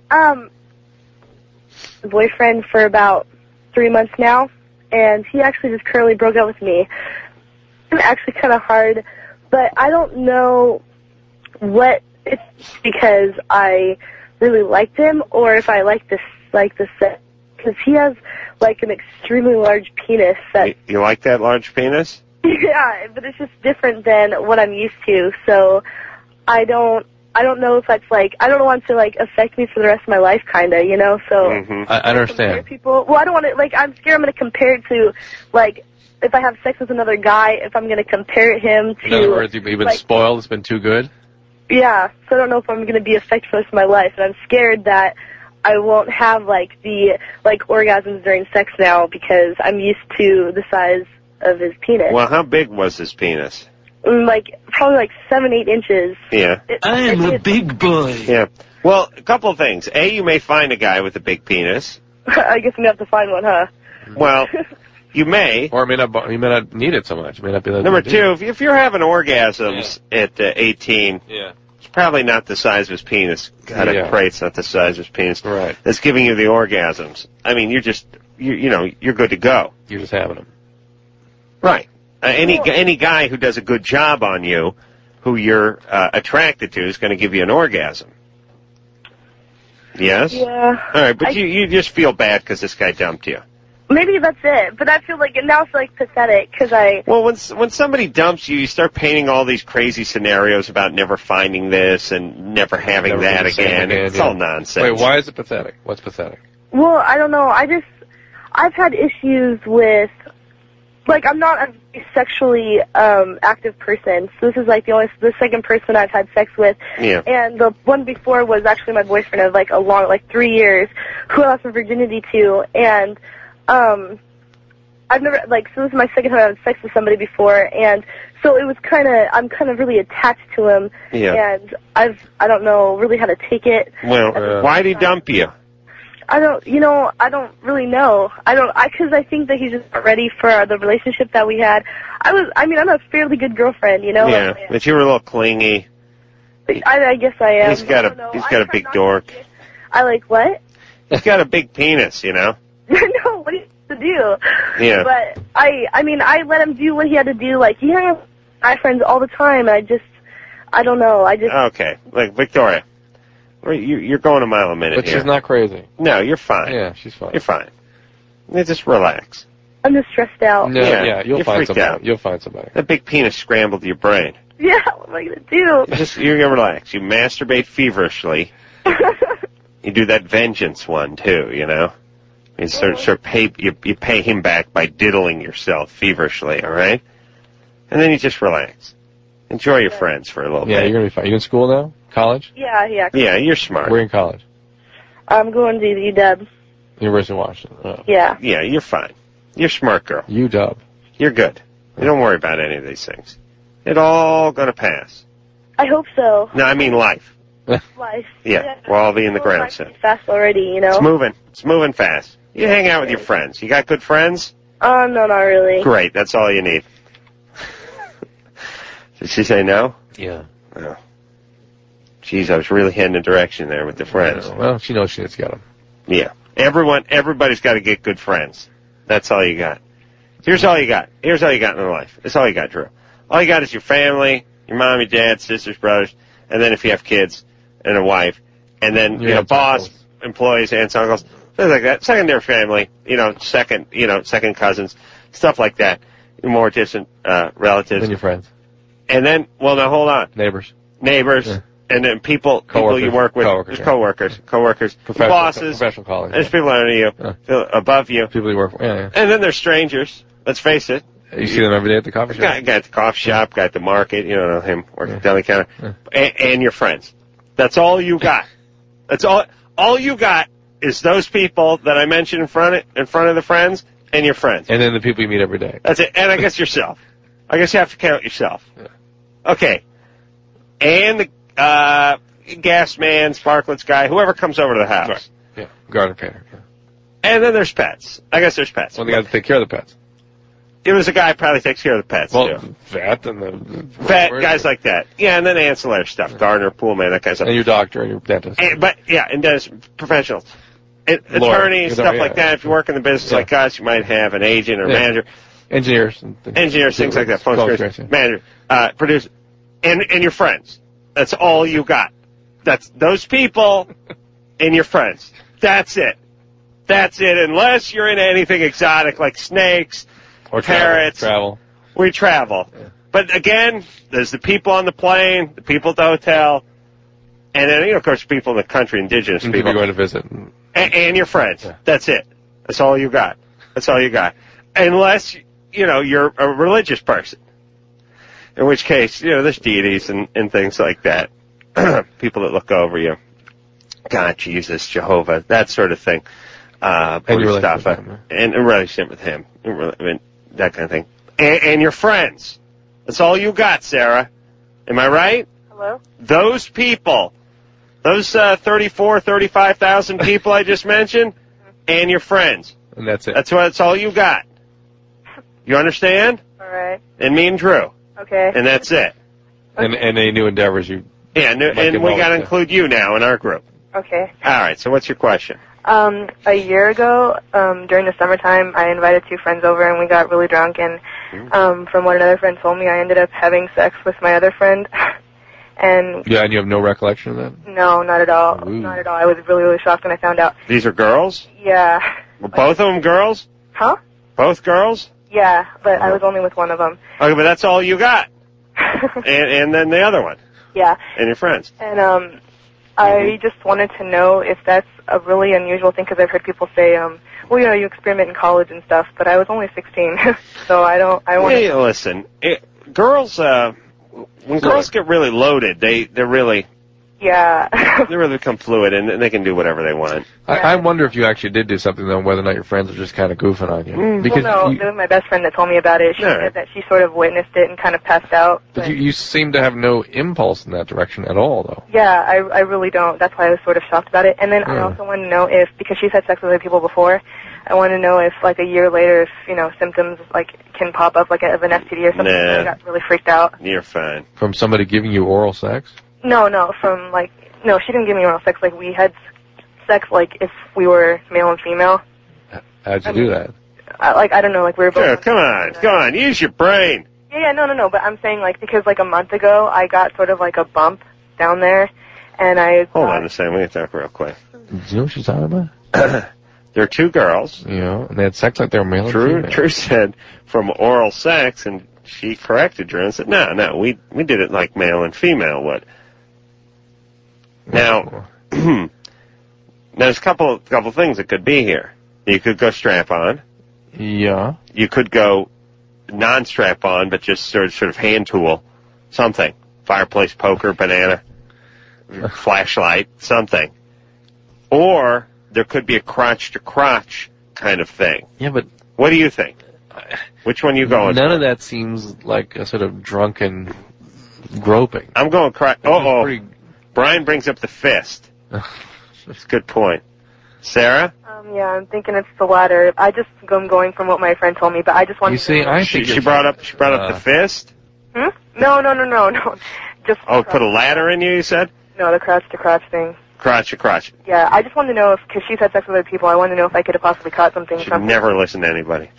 Boyfriend for about 3 months now, and he actually just currently broke up with me. It's actually kind of hard, but I don't know what it's because I really liked him or if I like the set, because he has like an extremely large penis. That you like that large penis? Yeah, but it's just different than what I'm used to. So I don't know if that's like, I don't want to like affect me for the rest of my life, kind of, you know. So I understand. People, well, I don't want to like. I'm scared I'm going to compare it to like if I have sex with another guy. If I'm going to compare him to. In other words, you've been like, spoiled. It's been too good. Yeah, so I don't know if I'm going to be affected for the rest of my life, and I'm scared that I won't have like the orgasms during sex now because I'm used to the size of his penis. Well, how big was his penis? Like probably 7-8 inches. Yeah. I am a big boy. Yeah. Well, a couple of things. A, you may find a guy with a big penis. I guess I'm gonna have to find one, huh? Well, you may. Or you may not need it so much. You may not be that. Number two, if you're having orgasms at 18, it's probably not the size of his penis. God, I pray it's not the size of his penis. Right. That's giving you the orgasms. I mean, you're good to go. You're just having them. Right. Any guy who does a good job on you, who you're attracted to, is going to give you an orgasm. Yes? Yeah. All right, but you just feel bad because this guy dumped you. Maybe that's it, but I feel like now it's like pathetic because I. Well, when somebody dumps you, you start painting all these crazy scenarios about never finding this and never having that again. It's all nonsense. Wait, why is it pathetic? What's pathetic? Well, I don't know. I've had issues with. Like, I'm not a sexually active person, so this is like the second person I've had sex with. Yeah. And the one before was actually my boyfriend of like a long, 3 years, who I lost my virginity to. And I've never, like, so this is my second time having sex with somebody before, and so it was I'm kind of really attached to him, and I don't know really how to take it. Well, why'd he dump you? I don't really know. Because I think that he's just not ready for the relationship that we had. I'm a fairly good girlfriend, you know? Yeah, but you were a little clingy. I guess I am. He's got a big dork. I like what? He's got a big penis, you know? No, what do you have to do? Yeah. But I let him do what he had to do. Like, he hangs with my friends all the time, and I don't know. Okay, like, Victoria, you're going a mile a minute But here. she's not crazy. No, you're fine. Yeah, she's fine. You're fine. Just relax. I'm just stressed out. No, Yeah, you'll you're find freaked somebody. out. You'll find somebody. That big penis scrambled your brain. Yeah, what am I going to do? You're gonna relax. You masturbate feverishly. You do that vengeance one too, you know. You you pay him back by diddling yourself feverishly, all right? And then you just relax. Enjoy your friends for a little bit. Yeah, you're gonna be fine. You in school now? College? Yeah. Yeah, you're smart. We're in college. I'm going to UW. University of Washington. Oh. Yeah. Yeah, you're fine. You're a smart girl. UW. You're good. You don't worry about any of these things. It's all gonna pass. I hope so. No, I mean life. Life. Yeah, we'll all be in the ground soon. Fast already, you know? It's moving fast. You hang out with your friends. You got good friends? No, not really. Great, that's all you need. Did she say no? Yeah. Oh. Jeez, I was really heading a direction there with the friends. Well, she knows she's got them. Yeah. Everybody's got to get good friends. That's all you got. Here's all you got. Here's all you got in life. That's all you got, Drew. All you got is your family, your mom, your dad, sisters, brothers, and then if you have kids and a wife, and then, boss, employees, aunts, uncles, things like that. Secondary family, second cousins, stuff like that. More distant, relatives. And your friends. And then, well, now hold on. Neighbors. Yeah. And then people you work with, coworkers, bosses, professional colleagues. There's people under you, above you. People you work for, yeah. And then there's strangers. Let's face it. You see them every day at the coffee shop? Guy at the coffee shop, guy at the market, him working at the deli counter, and your friends. That's all you got. That's all you got is those people that I mentioned in front of the friends and your friends. And then the people you meet every day. That's it. And I guess yourself. I guess you have to count yourself. Yeah. Okay. And the gas man, sparklets guy, whoever comes over to the house. Right. Yeah. Garden painter. Yeah. And then there's pets. I guess there's pets. Well, they got to take care of the pets. It was a guy who probably takes care of the pets, too. Vet and guys like that. Yeah, and then ancillary stuff. Gardener, poolman, that kind of stuff. And your doctor and your dentist. And dentist, professionals. Attorneys, stuff like that. If you work in the business like us, you might have an agent or manager. Engineers, things like that. Phone screens, manager, producer, and your friends. That's all you got. That's those people and your friends. That's it. That's it. Unless you're into anything exotic like snakes or parrots. Travel. We travel. Yeah. But again, there's the people on the plane, the people at the hotel, and then of course people in the country, indigenous people you're going to visit, and your friends. Yeah. That's it. That's all you got. That's all you got. Unless you're a religious person, in which case there's deities and things like that. People that look over you, God, Jesus, Jehovah, that sort of thing. Bodhisattva, and a relationship with him, that kind of thing. And your friends. That's all you got, Sarah. Am I right? Hello? Those people, those 35,000 people I just mentioned, and your friends. And that's it. That's all you got. You understand? All right. And me and Drew. Okay. And that's it. And any new endeavors you... Yeah, and we got to include you now in our group. Okay. All right, so what's your question? A year ago, during the summertime, I invited two friends over and we got really drunk, and from what another friend told me, I ended up having sex with my other friend. And you have no recollection of that? No, not at all. Ooh. Not at all. I was really, really shocked when I found out. These are girls? Yeah. Well, both of them girls? Huh? Both girls? Yeah, but I was only with one of them. Okay, but that's all you got. and then the other one. Yeah. And your friends. And I just wanted to know if that's a really unusual thing, because I've heard people say, well, you experiment in college and stuff, but I was only 16, so I want to... Hey, listen, girls, when girls get really loaded, they're really Yeah. They really become fluid, and they can do whatever they want. I wonder if you actually did do something, though, whether or not your friends are just kind of goofing on you. Because well, no, it was my best friend that told me about it. She said that she sort of witnessed it and kind of passed out. But you seem to have no impulse in that direction at all, though. Yeah, I really don't. That's why I was sort of shocked about it. And then I also wanted to know if, because she's had sex with other people before, I want to know if, like, a year later, if, you know, symptoms, like, can pop up, like, of an STD or something. Nah. I got really freaked out. You're fine. From somebody giving you oral sex? No, from, like, no, she didn't give me oral sex. Like, we had sex, like, if we were male and female. How'd you do that? I don't know, like, we were both... Sure, come on, use your brain. Yeah, no, but I'm saying, like, because, like, a month ago, I got sort of, like, a bump down there, and I... Hold on a second, we can talk real quick. Do you know what she's talking about? There are two girls. You know, and they had sex like they were male and female. Drew said from oral sex, and she corrected Drew and said, no, we did it like male and female would. Now, there's a couple things that could be here. You could go strap-on. Yeah. You could go non-strap-on, but just sort of hand tool, something. Fireplace poker, banana, flashlight, something. Or there could be a crotch-to-crotch kind of thing. Yeah, but... What do you think? Which one are you going None for? of that seems like a sort of drunken groping. I'm going crotch... Brian brings up the fist. That's a good point. Sarah? Yeah, I'm thinking it's the latter. I'm going from what my friend told me, but I just wanted to know. I think she brought up the fist? No. Just put a ladder in you said? No, the crotch-to-crotch thing. Crotch. Yeah, I just wanted to know if, because she's had sex with other people, I wanted to know if I could have possibly caught something. Should never listen to anybody,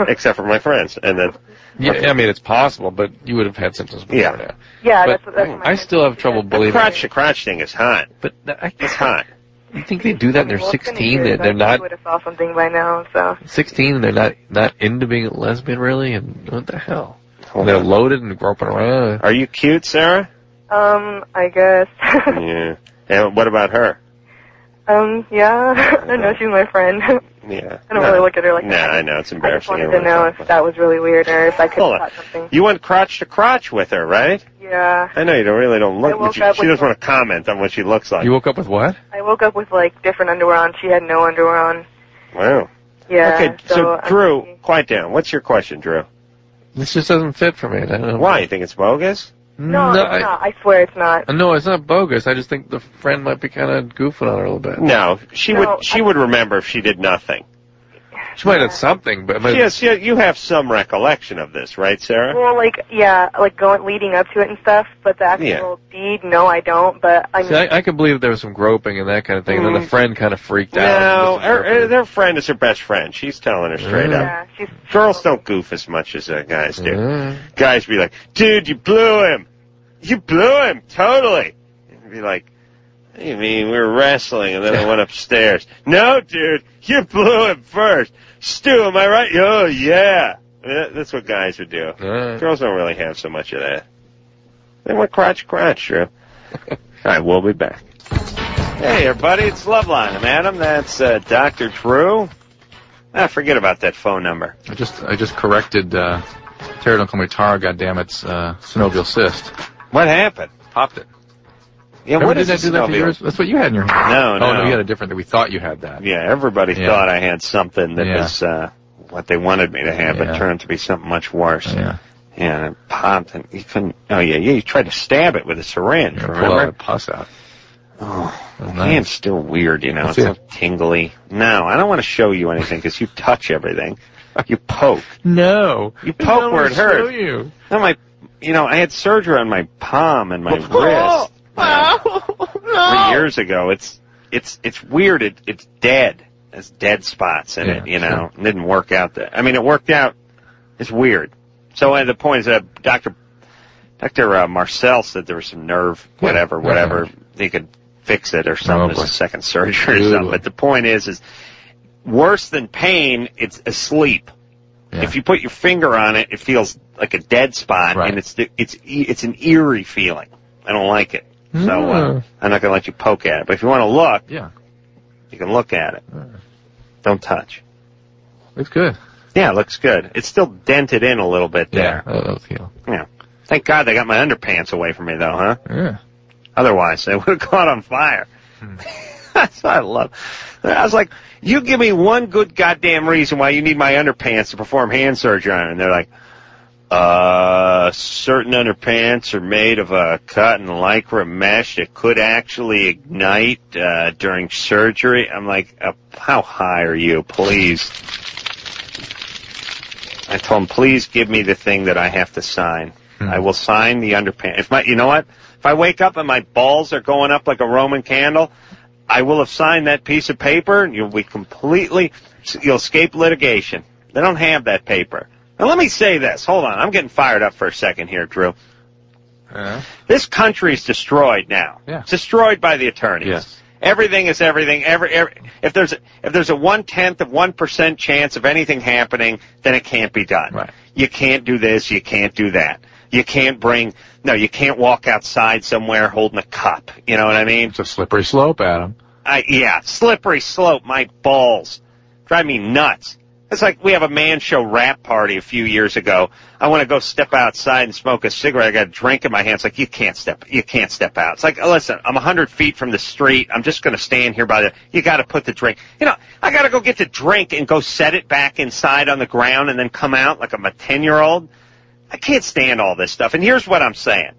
except for my friends. And then, yeah, I mean it's possible, but you would have had symptoms before now. Yeah, but that's I still have trouble believing. The crotch thing is hot, but it's hot. You think they do that? And they're 16. They're not. I would have saw something by now. So 16, and they're not into being a lesbian, really. And what the hell? They're loaded and groping around. Are you cute, Sarah? I guess. Yeah. And what about her? Yeah. I don't know. She's my friend. Yeah. I don't really look at her like that. I know. It's embarrassing. I just wanted to know if that was really weird or if I could have caught something. You went crotch to crotch with her, right? Yeah. I know you don't look. She doesn't want to comment on what she looks like. You woke up with what? I woke up with, like, different underwear on. She had no underwear on. Wow. Yeah. Okay, so Drew, quiet down. What's your question, Drew? This just doesn't fit for me. I don't know. Why? You think it's bogus? No, it's not. I swear it's not. No, it's not bogus. I just think the friend might be kind of goofing on her a little bit. No, she would remember if she did nothing. She might have something, but yes, you have some recollection of this, right, Sarah? Well, leading up to it and stuff, but the actual deed, no, I don't. But I could believe there was some groping and that kind of thing, and then the friend kind of freaked out. No, their friend is her best friend. She's telling her straight up. Girls don't goof as much as guys do. Guys be like, dude, you blew him. You blew him, totally. And be like, what do you mean? We were wrestling, and then I went upstairs. No, dude, you blew him first. Stu, am I right? Oh, yeah. I mean, that's what guys would do. Girls don't really have so much of that. They went crotch, Drew. All right, we'll be back. Hey, everybody, it's Loveline. I'm Adam. That's Dr. Drew. Forget about that phone number. I just corrected Tara, don't call me Tara, goddammit, synovial cyst. What happened? Popped it. Yeah, what did I do that for yours? That's what you had in your hand. No. Oh, no, you had a different, we thought you had that. Yeah, everybody thought I had something that was what they wanted me to have, but turned out to be something much worse. Yeah. Yeah, and it popped, and you couldn't, you tried to stab it with a syringe, remember? Pull the pus out. Oh, my hand's still weird, It's so tingly. No, I don't want to show you anything, because you touch everything. You poke. No. You poke where it hurts. Show you. No, I had surgery on my palm and my wrist. No. 3 years ago. It's weird. It's dead. There's dead spots in it, Sure. It didn't work out. It worked out. It's weird. So the point is that Dr. Marcel said there was some nerve, whatever. They could fix it or something. There's a second surgery or something. But the point is worse than pain, it's asleep. Yeah. If you put your finger on it, it feels like a dead spot, and it's an eerie feeling. I don't like it. So I'm not going to let you poke at it. But if you want to look, you can look at it. Don't touch. Looks good. Yeah, it looks good. It's still dented in a little bit there. Yeah, that'll feel. Yeah. Thank God they got my underpants away from me, though, huh? Yeah. Otherwise, they would have caught on fire. That's what I love. I was like, you give me one good goddamn reason why you need my underpants to perform hand surgery on. And they're like, certain underpants are made of a cotton lycra mesh that could actually ignite during surgery. I'm like, how high are you? Please. I told him, please give me the thing that I have to sign. I will sign the underpants. You know what? If I wake up and my balls are going up like a Roman candle, I will have signed that piece of paper, and you'll escape litigation. They don't have that paper. Now, let me say this. Hold on. I'm getting fired up for a second here, Drew. This country is destroyed now. Yeah. It's destroyed by the attorneys. Yes. Everything is everything. If there's a 1/10 of 1% chance of anything happening, then it can't be done. Right. You can't do this. You can't do that. You can't walk outside somewhere holding a cup. You know what I mean? It's a slippery slope, Adam. Slippery slope. My balls drive me nuts. It's like we have a man show rap party a few years ago. I want to go step outside and smoke a cigarette. I got a drink in my hand. It's like, you can't step out. It's like, listen, I'm 100 feet from the street. I'm just going to stand here you got to put the drink. I got to go get the drink and go set it back inside on the ground and then come out like I'm a 10-year-old. I can't stand all this stuff. And here's what I'm saying.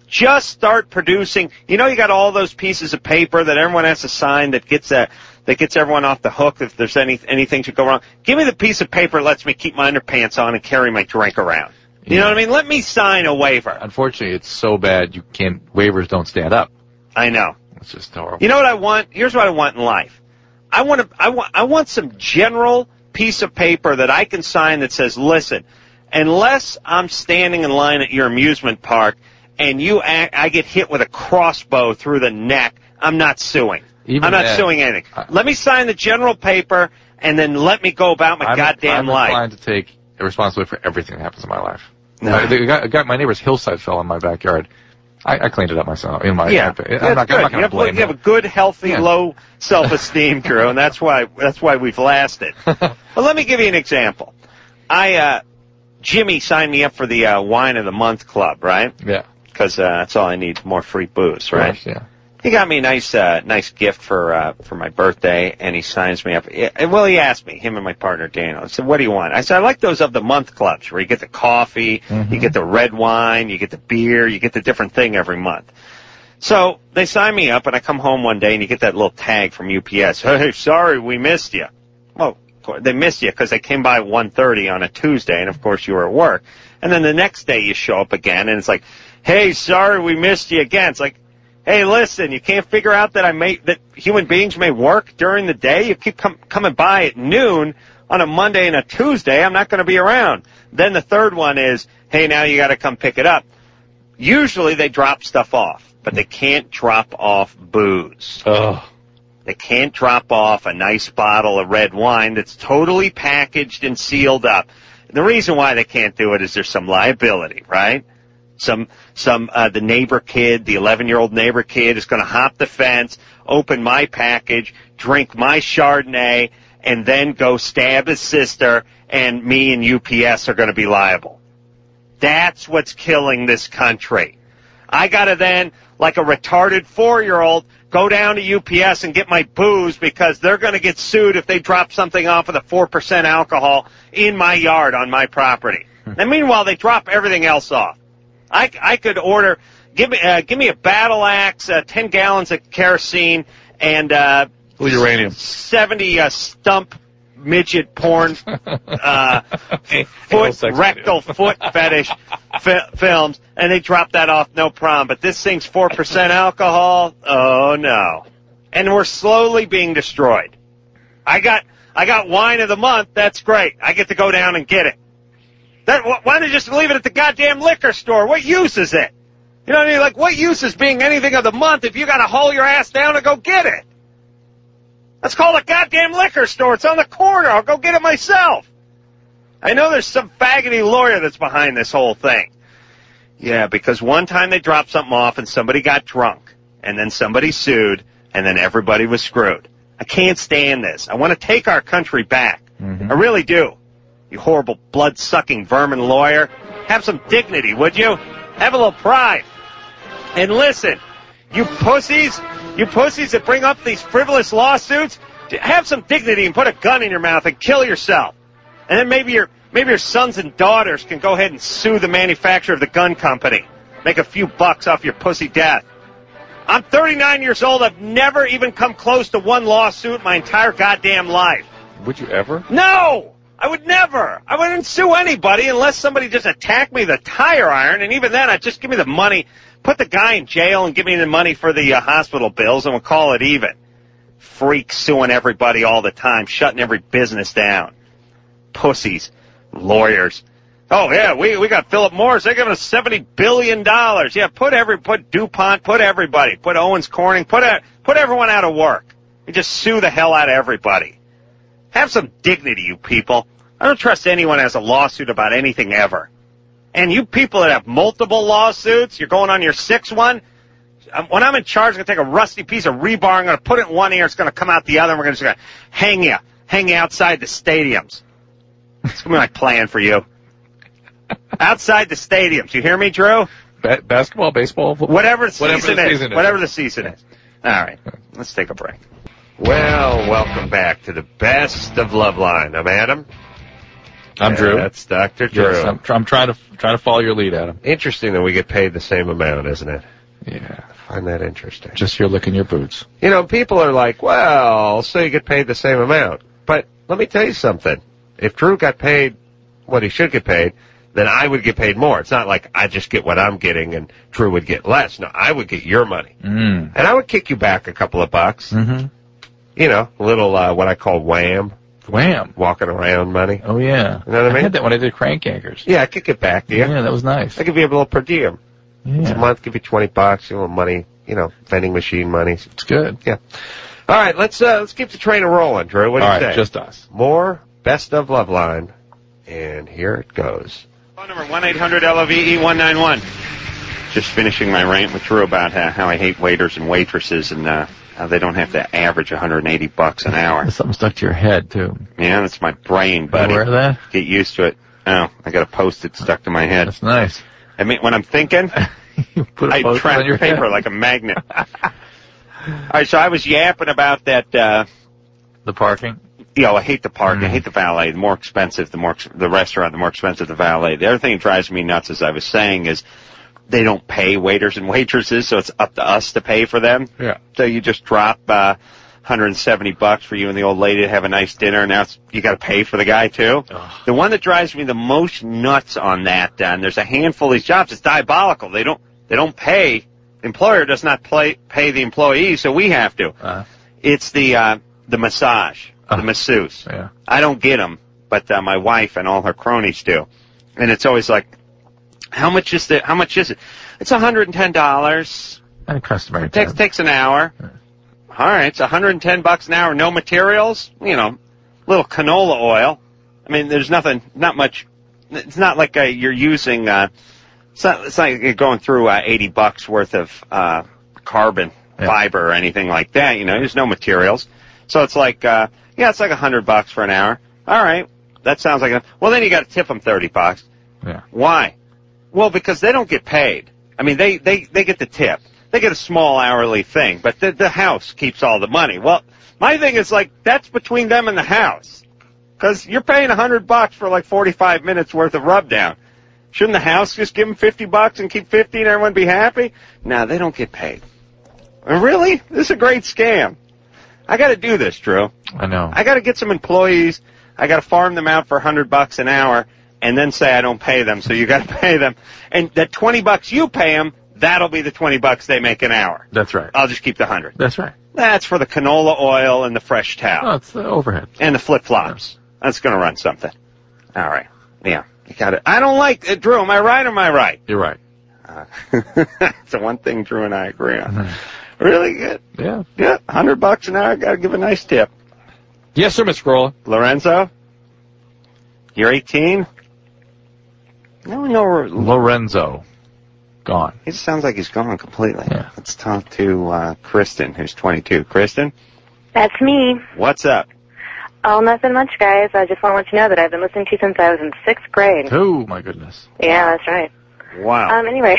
Just start producing. You got all those pieces of paper that everyone has to sign that gets everyone off the hook if there's anything should go wrong. Give me the piece of paper that lets me keep my underpants on and carry my drink around. You know what I mean? Let me sign a waiver. Unfortunately, it's so bad waivers don't stand up. I know. It's just horrible. You know what I want? Here's what I want in life. I want some general piece of paper that I can sign that says, listen, unless I'm standing in line at your amusement park and I get hit with a crossbow through the neck, I'm not suing. I'm not suing anything. Let me sign the general paper, and then let me go about my goddamn life. I'm inclined to take responsibility for everything that happens in my life. No. My neighbor's hillside fell in my backyard. I cleaned it up myself. I'm not going to blame you have a good, healthy, low self-esteem, Drew, and that's why we've lasted. But let me give you an example. Jimmy signed me up for the Wine of the Month Club, right? Yeah. Because that's all I need, more free booze, right? Course, yeah. He got me a nice gift for my birthday, and he signs me up. Well, he asked me, him and my partner Daniel. I said, "What do you want?" I said, "I like those of the month clubs where you get the coffee, you get the red wine, you get the beer, you get the different thing every month." So they sign me up, and I come home one day, and you get that little tag from UPS. "Hey, sorry, we missed you." Well, they missed you because they came by 1:30 on a Tuesday, and of course you were at work. And then the next day you show up again, and it's like, "Hey, sorry, we missed you again." It's like, hey, listen, you can't figure out that human beings may work during the day? You keep coming by at noon on a Monday and a Tuesday. I'm not going to be around. Then the third one is, hey, now you got to come pick it up. Usually they drop stuff off, but they can't drop off booze. Oh. They can't drop off a nice bottle of red wine that's totally packaged and sealed up. The reason why they can't do it is there's some liability, right? The neighbor kid, the 11-year-old neighbor kid is going to hop the fence, open my package, drink my Chardonnay, and then go stab his sister, and me and UPS are going to be liable. That's what's killing this country. I got to then, like a retarded 4-year-old, go down to UPS and get my booze because they're going to get sued if they drop something off with a 4% alcohol in my yard on my property. And meanwhile, they drop everything else off. I could order, give me a battle axe, 10 gallons of kerosene, and uranium. 70 stump midget porn rectal foot fetish films, and they drop that off no problem. But this thing's 4% alcohol. Oh no! And we're slowly being destroyed. I got wine of the month. That's great. I get to go down and get it. Why don't you just leave it at the goddamn liquor store? What use is it? You know what I mean? Like, what use is being anything of the month if you got to haul your ass down and go get it? Let's call a goddamn liquor store. It's on the corner. I'll go get it myself. I know there's some faggoty lawyer that's behind this whole thing. Yeah, because one time they dropped something off and somebody got drunk, and then somebody sued, and then everybody was screwed. I can't stand this. I want to take our country back. I really do. You horrible, blood-sucking vermin lawyer. Have some dignity, would you? Have a little pride. And listen, You pussies that bring up these frivolous lawsuits, have some dignity and put a gun in your mouth and kill yourself. And then maybe your sons and daughters can go ahead and sue the manufacturer of the gun company. Make a few bucks off your pussy death. I'm 39 years old. I've never even come close to one lawsuit my entire goddamn life. Would you ever? No! I would never. I wouldn't sue anybody unless somebody just attacked me with a tire iron, and even then, I'd just give me the money, put the guy in jail and give me the money for the hospital bills, and we'll call it even. Freaks suing everybody all the time, shutting every business down. Pussies. Lawyers. Oh, yeah, we got Philip Morris. They're giving us $70 billion. Yeah, put DuPont, put everybody. Put Owens Corning, put everyone out of work. You just sue the hell out of everybody. Have some dignity, you people. I don't trust anyone who has a lawsuit about anything ever. And you people that have multiple lawsuits, you're going on your sixth one. When I'm in charge, I'm going to take a rusty piece of rebar, I'm going to put it in one ear, it's going to come out the other, and we're just going to hang you outside the stadiums. That's going to be my plan for you. Outside the stadiums. You hear me, Drew? Basketball, baseball, football? Whatever the season is. All right. Let's take a break. Well, welcome back to the best of Loveline. I'm Adam. I'm Drew. That's Dr. Drew. Yes, I'm trying to follow your lead, Adam. Interesting that we get paid the same amount, isn't it? Yeah. I find that interesting. Just you're licking your boots. You know, people are like, well, so you get paid the same amount. But let me tell you something. If Drew got paid what he should get paid, then I would get paid more. It's not like I just get what I'm getting and Drew would get less. No, I would get your money. Mm. And I would kick you back a couple of bucks. Mm-hmm. You know, a little, what I call wham. Wham. Walking around money. Oh, yeah. You know what I mean? I had that when I did Crank Anchors. Yeah, I kick it back to you. Yeah, that was nice. I give you a little per diem. Yeah. It's a month, give you $20, a little money, vending machine money. It's good. Yeah. All right, let's keep the train rolling, Drew. What do you say? All right, just us. More Best of Loveline, and here it goes. Phone number 1-800-LOVE-191. Just finishing my rant with Drew about how I hate waiters and waitresses and how they don't have to average $180 an hour. There's something stuck to your head, too. Yeah, that's my brain, buddy. You aware of that? Get used to it. Oh, I got a Post-it stuck to my head. That's nice. I mean, when I'm thinking, Put I trap on your paper head. like a magnet. All right, so I was yapping about that. The parking? I hate the park. I hate the valet. The more expensive, the restaurant, the more expensive the valet. The other thing that drives me nuts, as I was saying, is they don't pay waiters and waitresses, so it's up to us to pay for them. Yeah. So you just drop $170 for you and the old lady to have a nice dinner, and now you got to pay for the guy too. Ugh. The one that drives me the most nuts on that, and there's a handful of these jobs, it's diabolical. They don't pay. The employer does not pay the employee, so we have to. It's the massage, the masseuse. Yeah. I don't get them, but my wife and all her cronies do, and it's always like, how much is it? It's $110. And customary. It takes an hour. Yeah. All right, it's $110 an hour, no materials, little canola oil. I mean, there's not much. It's not like you're using. It's not like you're going through $80 worth of carbon fiber or anything like that. There's no materials, so it's like it's like $100 for an hour. All right, that sounds like well, then you got to tip them $30. Yeah. Why? Well, because they don't get paid. I mean, they get the tip. They get a small hourly thing, but the house keeps all the money. Well, my thing is that's between them and the house, because you're paying $100 for 45 minutes worth of rub down. Shouldn't the house just give them $50 and keep 50 and everyone be happy? No, they don't get paid. Really? This is a great scam. I got to do this, Drew. I know. I got to get some employees. I got to farm them out for $100 an hour, and then say I don't pay them. So you got to pay them, and that $20 you pay them. That'll be the $20 they make an hour. That's right. I'll just keep the 100. That's right. That's for the canola oil and the fresh towel. Oh, it's the overhead. And the flip-flops. Yeah. That's going to run something. All right. Yeah. You got it. I don't like it, Drew. Am I right or am I right? You're right. It's the one thing Drew and I agree on. Mm-hmm. Really good. Yeah. Yeah. $100 an hour. Got to give a nice tip. Yes, sir, Mr. Carolla. Lorenzo? You're 18? No. Lorenzo. Gone. He sounds like he's gone completely. Yeah. Let's talk to Kristen, who's 22. Kristen? That's me. What's up? Oh, nothing much, guys. I just want to let you know that I've been listening to you since I was in 6th grade. Oh, my goodness. Yeah, that's right. Wow. Anyway,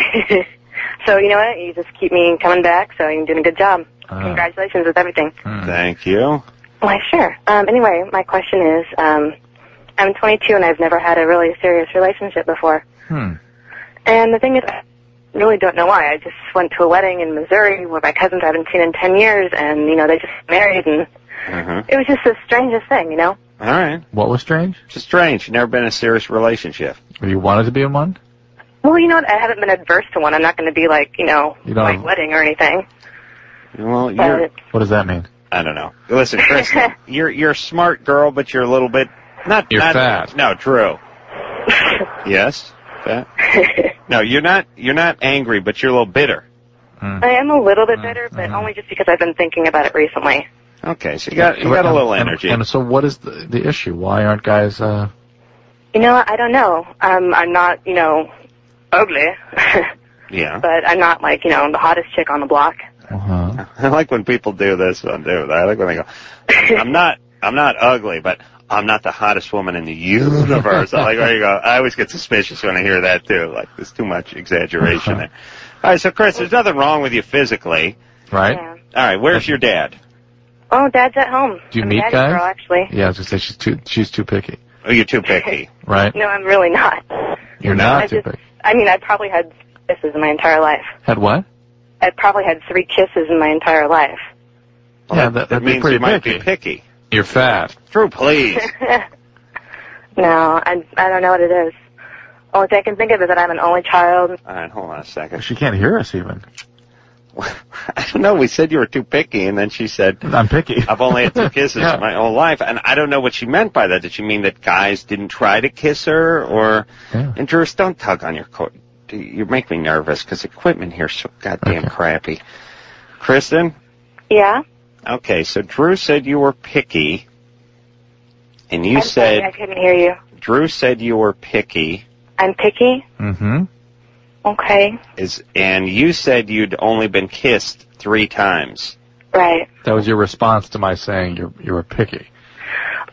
So you know what? You just keep me coming back, so you're doing a good job. Congratulations with everything. Thank you. Why, sure. Anyway, my question is, I'm 22 and I've never had a really serious relationship before. And the thing is, I really don't know why. I just went to a wedding in Missouri where my cousins I haven't seen in 10 years, and, you know, they just married, and it was just the strangest thing, you know? All right. What was strange? Just strange. You've never been in a serious relationship. You wanted to be in one? Well, you know what? I haven't been adverse to one. I'm not going to be like, you know, like wedding or anything. Well, what does that mean? I don't know. Listen, Chris, you're a smart girl, but you're a little bit not. You're not, fat. No, Drew. Yes, fat. No, you're not. You're not angry, but you're a little bitter. I am a little bit bitter, but only just because I've been thinking about it recently. Okay, so you got a little energy. And so, what is the issue? Why aren't guys? You know, I don't know. I'm not, you know, ugly. Yeah. But I'm not like, you know, the hottest chick on the block. I like when people do this. I like when they go, I'm not ugly, but I'm not the hottest woman in the universe. I like where you go. I always get suspicious when I hear that too. Like there's too much exaggeration there. All right, so Chris, there's nothing wrong with you physically, right? Yeah. All right, where's your dad? Oh, Dad's at home. Do you I'm meet a daddy guys? girl, actually. Yeah, I was gonna say she's too picky. Oh, you're too picky, right? No, I'm really not. You're not too picky. I mean, I probably had kisses in my entire life. Had what? I probably had 3 kisses in my entire life. Well, yeah, that that'd means be pretty you might picky. be picky. You're fat. Drew, please. No, I don't know what it is. Only thing I can think of is that I'm an only child. All right, hold on a second. She can't hear us even. I don't know. We said you were too picky, and then she said, I'm picky. I've only had 2 kisses Yeah. in my whole life. And I don't know what she meant by that. Did she mean that guys didn't try to kiss her? Or, and Drew, don't tug on your coat. You make me nervous because equipment here is so goddamn crappy. Kristen? Yeah? Okay, so Drew said you were picky. And you I'm said... sorry, I couldn't hear you. Drew said you were picky. I'm picky? Mm-hmm. Okay. And you said you'd only been kissed 3 times. Right. That was your response to my saying you were picky.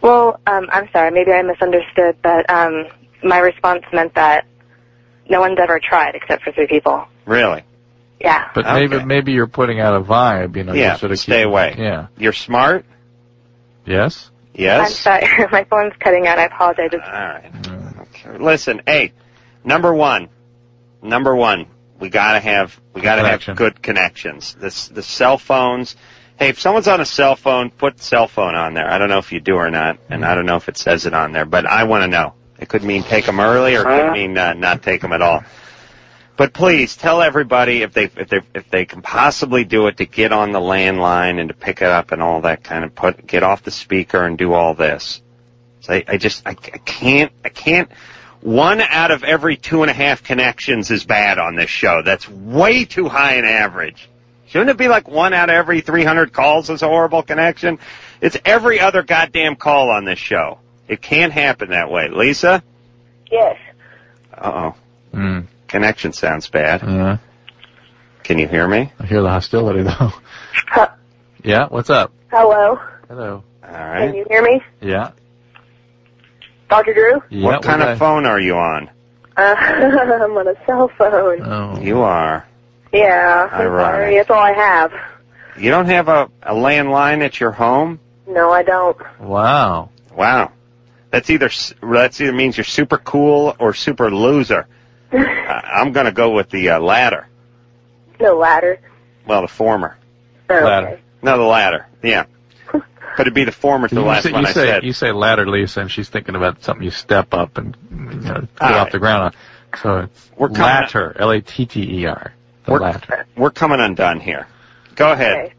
Well, I'm sorry. Maybe I misunderstood, but my response meant that no one's ever tried except for 3 people. Really? Yeah. But maybe you're putting out a vibe, you know. Yeah, you're sort of stay away. Yeah. You're smart? Yes? Yes? I'm sorry. My phone's cutting out. I apologize. All right. Okay. Listen, hey, number one, we gotta have good connections. The cell phones. Hey, if someone's on a cell phone, put the cell phone on there. I don't know if you do or not, and I don't know if it says it on there, but I want to know. It could mean take them early, or it could mean not take them at all. But please tell everybody if they can possibly do it to get on the landline and to pick it up and all that kind of get off the speaker and do all this. So I can't. 1 out of every 2.5 connections is bad on this show. That's way too high an average. Shouldn't it be like 1 out of every 300 calls is a horrible connection? It's every other goddamn call on this show. It can't happen that way. Lisa? Yes. Uh-oh. Connection sounds bad. Yeah. Can you hear me? I hear the hostility, though. Yeah, what's up? Hello. Hello. All right. Can you hear me? Yeah. Dr. Drew? Yeah, what kind of phone are you on? I'm on a cell phone. Oh. You are. Yeah. I'm Ironic. sorry. That's all I have. You don't have a landline at your home? No, I don't. Wow. Wow. That either means you're super cool or super loser. I'm going to go with the latter. No ladder. Well, the former. Oh, Ladder. okay. No, the latter. Yeah. But it'd be the former to the last one I said. You say ladder, Lisa, and she's thinking about something you step up and get off the ground on. So it's latter, L-A-T-T-E-R. The latter. We're coming undone here. Go ahead.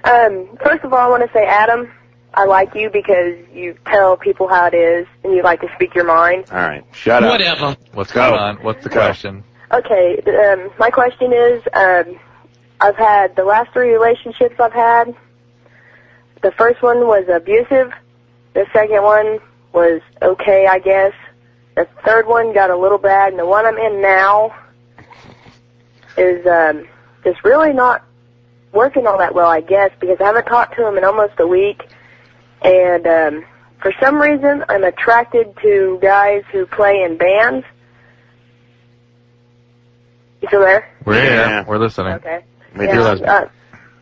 Okay. First of all, I want to say, Adam, I like you because you tell people how it is and you like to speak your mind. All right. Shut up. Whatever. What's going on? What's the question? Okay. My question is, I've had the last 3 relationships I've had. The first one was abusive. The second one was okay, I guess. The third one got a little bad, and the one I'm in now is just really not working all that well, I guess, because I haven't talked to him in almost a week. And for some reason, I'm attracted to guys who play in bands. still there? We're here. Yeah. We're listening. Okay. Yeah.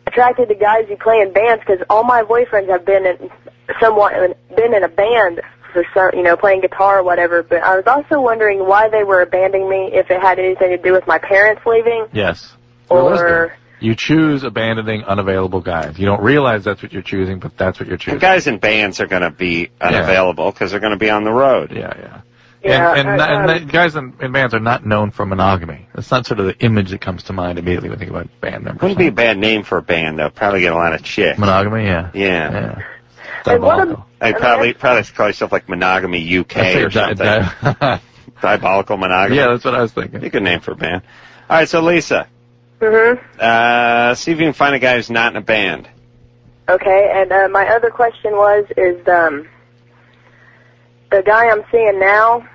Attracted to guys who play in bands because all my boyfriends have been in a band for some, playing guitar or whatever. But I was also wondering why they were abandoning me, if it had anything to do with my parents leaving. Yes. Or you choose abandoning unavailable guys. You don't realize that's what you're choosing, but that's what you're choosing. And guys in bands are going to be unavailable because they're going to be on the road. Yeah. Yeah, And guys in bands are not known for monogamy. That's not sort of the image that comes to mind immediately when you think about band members. Wouldn't be a bad name for a band, though. Probably get a lot of chicks. Monogamy, yeah. Yeah. Diabolical. I'd probably call yourself like Monogamy UK or something. Diabolical Monogamy. Yeah, that's what I was thinking. Be a good name for a band. All right, so Lisa. Mm-hmm. See if you can find a guy who's not in a band. Okay, and my other question is the guy I'm seeing now,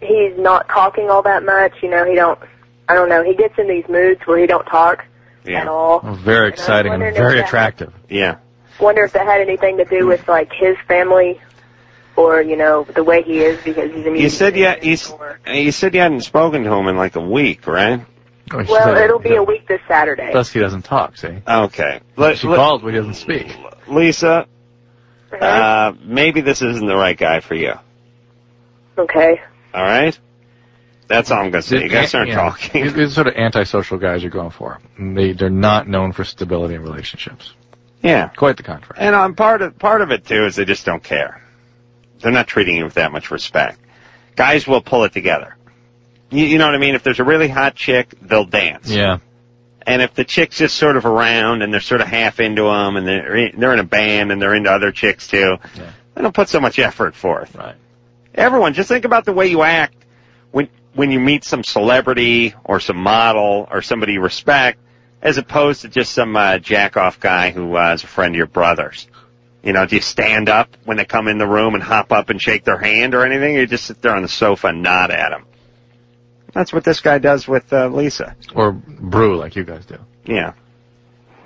he's not talking all that much. I don't know. He gets in these moods where he don't talk at all. Oh, very exciting and very attractive. Yeah. Wonder if that had anything to do with, like, his family or, the way he is because he's a musician. You said you hadn't spoken to him in like a week, right? Oh, well, it'll be a week this Saturday. Plus he doesn't talk, see? Okay. She calls, but he doesn't speak. Lisa, maybe this isn't the right guy for you. Okay. All right? That's all I'm going to say. You guys aren't talking. These are sort of antisocial guys you're going for. They're not known for stability in relationships. Yeah. Quite the contrary. And part of it, too, is they just don't care. They're not treating you with that much respect. Guys will pull it together. You know what I mean? If there's a really hot chick, they'll dance. Yeah. And if the chick's just sort of around and they're sort of half into them and they're in a band and they're into other chicks, too, they don't put so much effort forth. Right. Everyone, just think about the way you act when you meet some celebrity or some model or somebody you respect, as opposed to just some jack-off guy who is a friend of your brother's. Do you stand up when they come in the room and hop up and shake their hand or anything? Or you just sit there on the sofa and nod at them? That's what this guy does with Lisa. Or brew like you guys do. Yeah.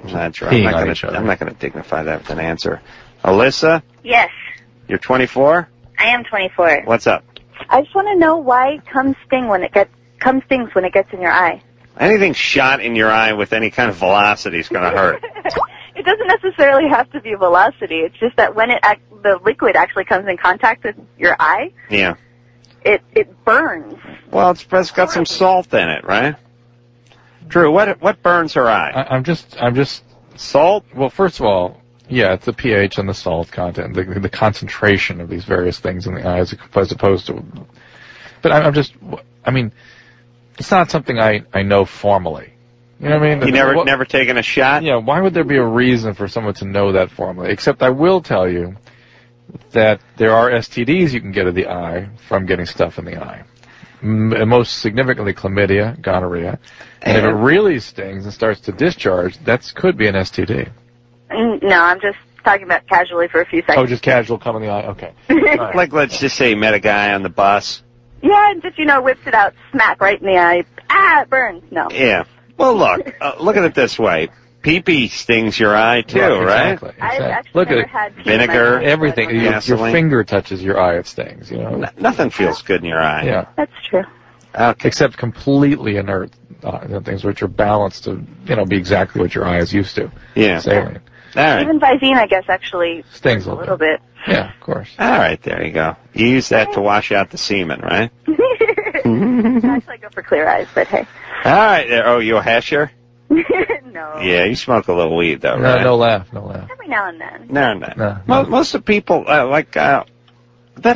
That's right. I'm not going to dignify that with an answer. Alyssa? Yes, You're 24? I am 24. What's up? I just want to know why cum stings when it gets in your eye. Anything shot in your eye with any kind of velocity is going to hurt. It doesn't necessarily have to be velocity. It's just that when the liquid actually comes in contact with your eye, it burns. Well, it's got some salt in it, right? Drew, what burns her eye? I'm just salt. Well, first of all, yeah, it's the pH and the salt content, the concentration of these various things in the eye, as opposed to. But I mean, it's not something I know formally. You know what I mean? You never taken a shot? Yeah. Why would there be a reason for someone to know that formally? Except I will tell you that there are STDs you can get of the eye from getting stuff in the eye. Most significantly, chlamydia, gonorrhea. And if it really stings and starts to discharge, that could be an STD. No, I'm just talking about casually for a few seconds. Oh, just casual cum in the eye? Okay. Right. Like, let's just say you met a guy on the bus. Yeah, and just, whips it out, smack right in the eye. Ah, it burns. No. Yeah. Well, look at it this way. Pee-pee stings your eye, too, right? Exactly. I've actually look never at had pee vinegar, everything. Your finger touches your eye, it stings, Nothing feels good in your eye. Yeah. That's true. Okay. Except completely inert things which are balanced to, be exactly what your eye is used to. Yeah. Saline. All right. Even Visine, I guess, actually stings a little bit. Yeah, of course. All right, there you go. You use that to wash out the semen, right? Actually, I go for clear eyes, but hey. All right. Oh, you a hasher? No. Yeah, you smoke a little weed, though, right? No laugh. Every now and then. No. Most of the people, that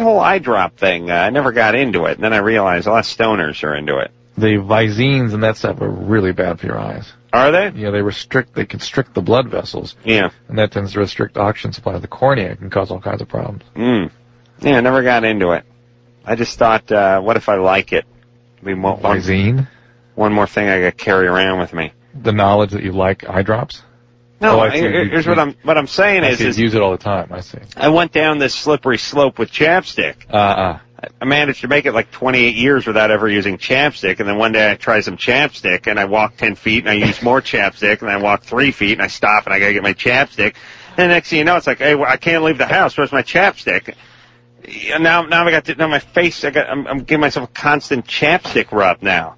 whole eye drop thing, I never got into it. And then I realized a lot of stoners are into it. The Visines and that stuff are really bad for your eyes. Are they? Yeah, they constrict the blood vessels. Yeah. And that tends to restrict oxygen supply to the cornea. It can cause all kinds of problems. Yeah, I never got into it. I just thought, what if I like it? Visine? One more thing I got to carry around with me. The knowledge that you like eye drops? No, here's what I'm saying is use it all the time. I see. I went down this slippery slope with chapstick. I managed to make it like 28 years without ever using chapstick, and then one day I tried some chapstick, and I walked 10 feet, and I used more chapstick, and I walked 3 feet, and I stop, and I gotta get my chapstick. And the next thing you know, it's like, hey, I can't leave the house. Where's my chapstick? And now my face. I'm giving myself a constant chapstick rub now.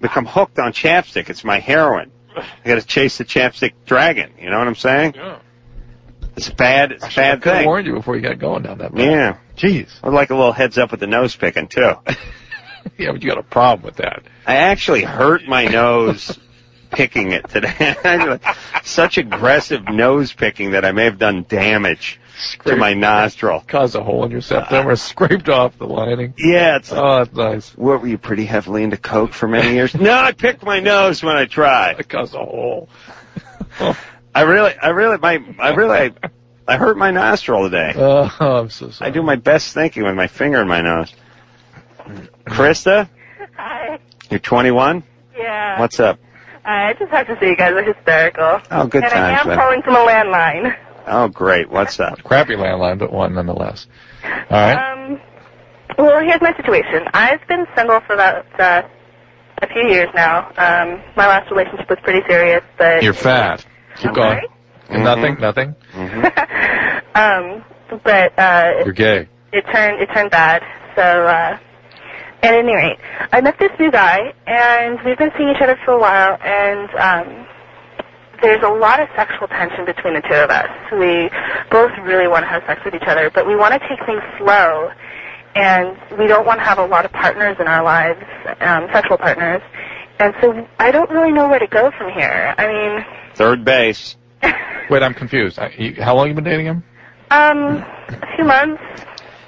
become hooked on chapstick. It's my heroin. I got to chase the chapstick dragon. You know what I'm saying? Yeah. It's a bad I thing. warned you before you got going down that path. Yeah. Jeez. I'd like a little heads up with the nose picking, too. Yeah, but you got a problem with that. I actually hurt my nose picking it today. Such aggressive nose picking that I may have done damage to my nostril. Caused a hole in your septum or scraped off the lining. Yeah. That's nice. What, were you pretty heavily into coke for many years? No, I picked my nose when I tried. It caused a hole. I hurt my nostril today. Oh, I'm so sorry. I do my best thinking with my finger in my nose. Krista? Hi. You're 21? Yeah. What's up? I just have to say you guys are hysterical. Oh, good and times, I am man. calling from a landline. Oh, great. What's up? Crappy landline, but one nonetheless. All right. Well, here's my situation. I've been single for about a few years now. My last relationship was pretty serious, but... You're fat. Keep I'm going. sorry? Mm-hmm. Nothing? But You're gay. It turned bad. So, at any rate, I met this new guy, and we've been seeing each other for a while, and there's a lot of sexual tension between the two of us. We both really want to have sex with each other, but we want to take things slow, and we don't want to have a lot of partners in our lives, sexual partners. And so I don't really know where to go from here. I mean... Third base. Wait, I'm confused. How long have you been dating him? A few months.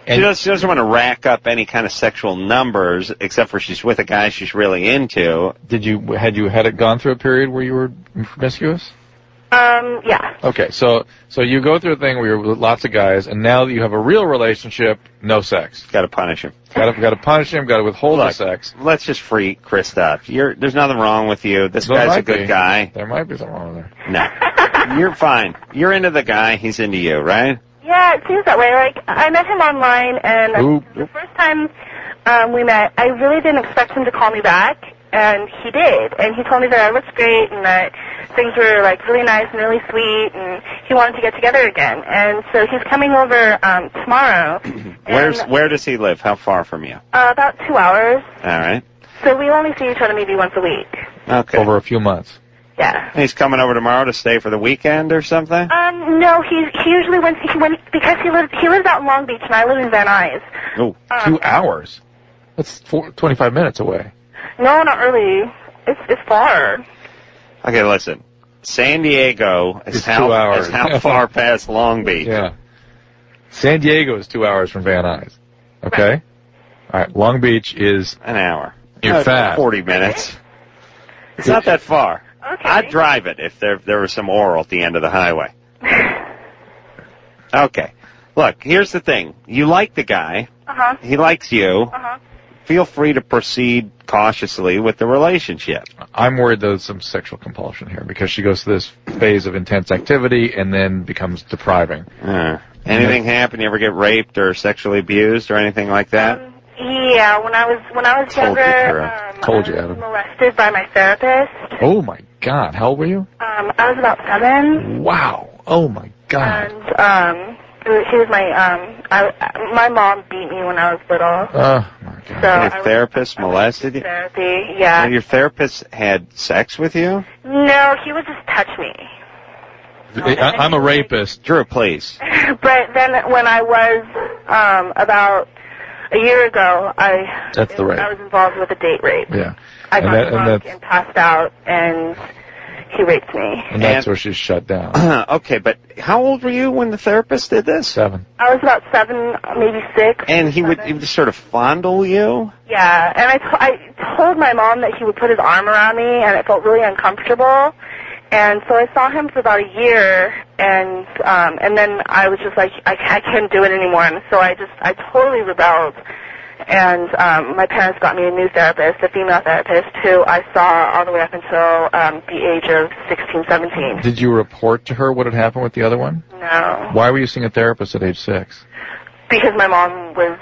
She doesn't want to rack up any kind of sexual numbers, except for she's with a guy she's really into. Had it gone through a period where you were promiscuous? Yeah. Okay, so you go through a thing where you're with lots of guys, and now that you have a real relationship, no sex. Got to punish him. Got to punish him. Got to withhold the sex. Let's just free Chris up. There's nothing wrong with you. This guy's a good guy. There might be something wrong there. No, you're fine. You're into the guy. He's into you, right? Yeah, it seems that way. Like, I met him online, and the first time we met, I really didn't expect him to call me back, and he did. And he told me that I looked great and that things were, like, really nice and really sweet, and he wanted to get together again. And so he's coming over tomorrow. Where does he live? How far from you? About 2 hours. All right. So we only see each other maybe once a week. Okay. Over a few months. Yeah. He's coming over tomorrow to stay for the weekend or something? No, he usually because he lives out in Long Beach and I live in Van Nuys. Oh, 2 hours? That's 25 minutes away. No, not really. It's far. Okay, listen. San Diego is 2 hours. Is how far past Long Beach? Yeah. San Diego is 2 hours from Van Nuys. Okay? All right, Long Beach is... An hour. You're fat. 40 minutes. It's not that far. Okay. I'd drive it if there was some oral at the end of the highway. Okay. Look, here's the thing. You like the guy. Uh-huh. He likes you. Uh-huh. Feel free to proceed cautiously with the relationship. I'm worried there's some sexual compulsion here because she goes through this phase of intense activity and then becomes depriving. Anything happen? You ever get raped or sexually abused or anything like that? Yeah, when I was younger, Told you, I was Adam. molested by my therapist. Oh my God! How old were you? I was about 7. Wow! Oh my God! And he was my mom beat me when I was little. Oh my God! So Your therapist molested you? Therapy, yeah. And your therapist had sex with you? No, he would just touch me. I'm a rapist. Drew, please. But then when I was about a year ago, That's the rape. I was involved with a date rape. Yeah. I got drunk and passed out, and he raped me. And that's where she's shut down. Okay, but how old were you when the therapist did this? 7. I was about 7, maybe 6. And he would just sort of fondle you? Yeah, and I told my mom that he would put his arm around me, and it felt really uncomfortable. And so I saw him for about a year, and then I was just like, I couldn't do it anymore, and so I totally rebelled. And my parents got me a new therapist, a female therapist, who I saw all the way up until the age of 16, 17. Did you report to her what had happened with the other one? No. Why were you seeing a therapist at age 6? Because my mom was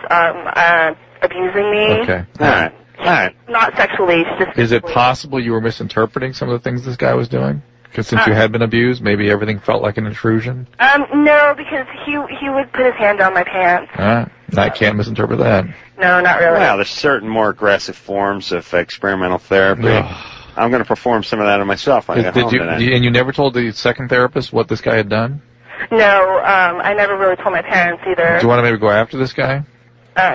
abusing me. Okay. All right. Not sexually, just Is it possible you were misinterpreting some of the things this guy was doing? Because since you had been abused, maybe everything felt like an intrusion? No, because he would put his hand on my pants. I can't misinterpret that. No, not really. Well, there's certain more aggressive forms of experimental therapy. I'm going to perform some of that on myself when I get home tonight. And you never told the second therapist what this guy had done? No, I never really told my parents either. Do you want to maybe go after this guy?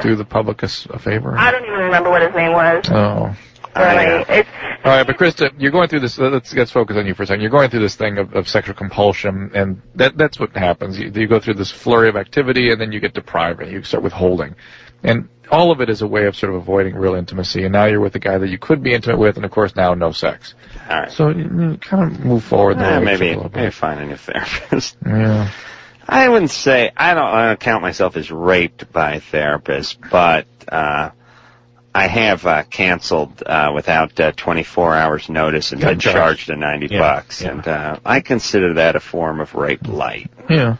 Do the public a favor? I don't even remember what his name was. Oh. Really. All right, but Krista, you're going through this. Let's focus on you for a second. You're going through this thing of sexual compulsion, and that's what happens. You go through this flurry of activity, and then you get deprived, and you start withholding. And all of it is a way of sort of avoiding real intimacy. And now you're with a guy that you could be intimate with, and of course now no sex. All right. So you kind of move forward. Maybe find a new therapist. Yeah. I wouldn't say I don't count myself as raped by a therapist, but I have canceled without 24 hours notice and been charged $90. Yeah. And I consider that a form of rape light. Yeah.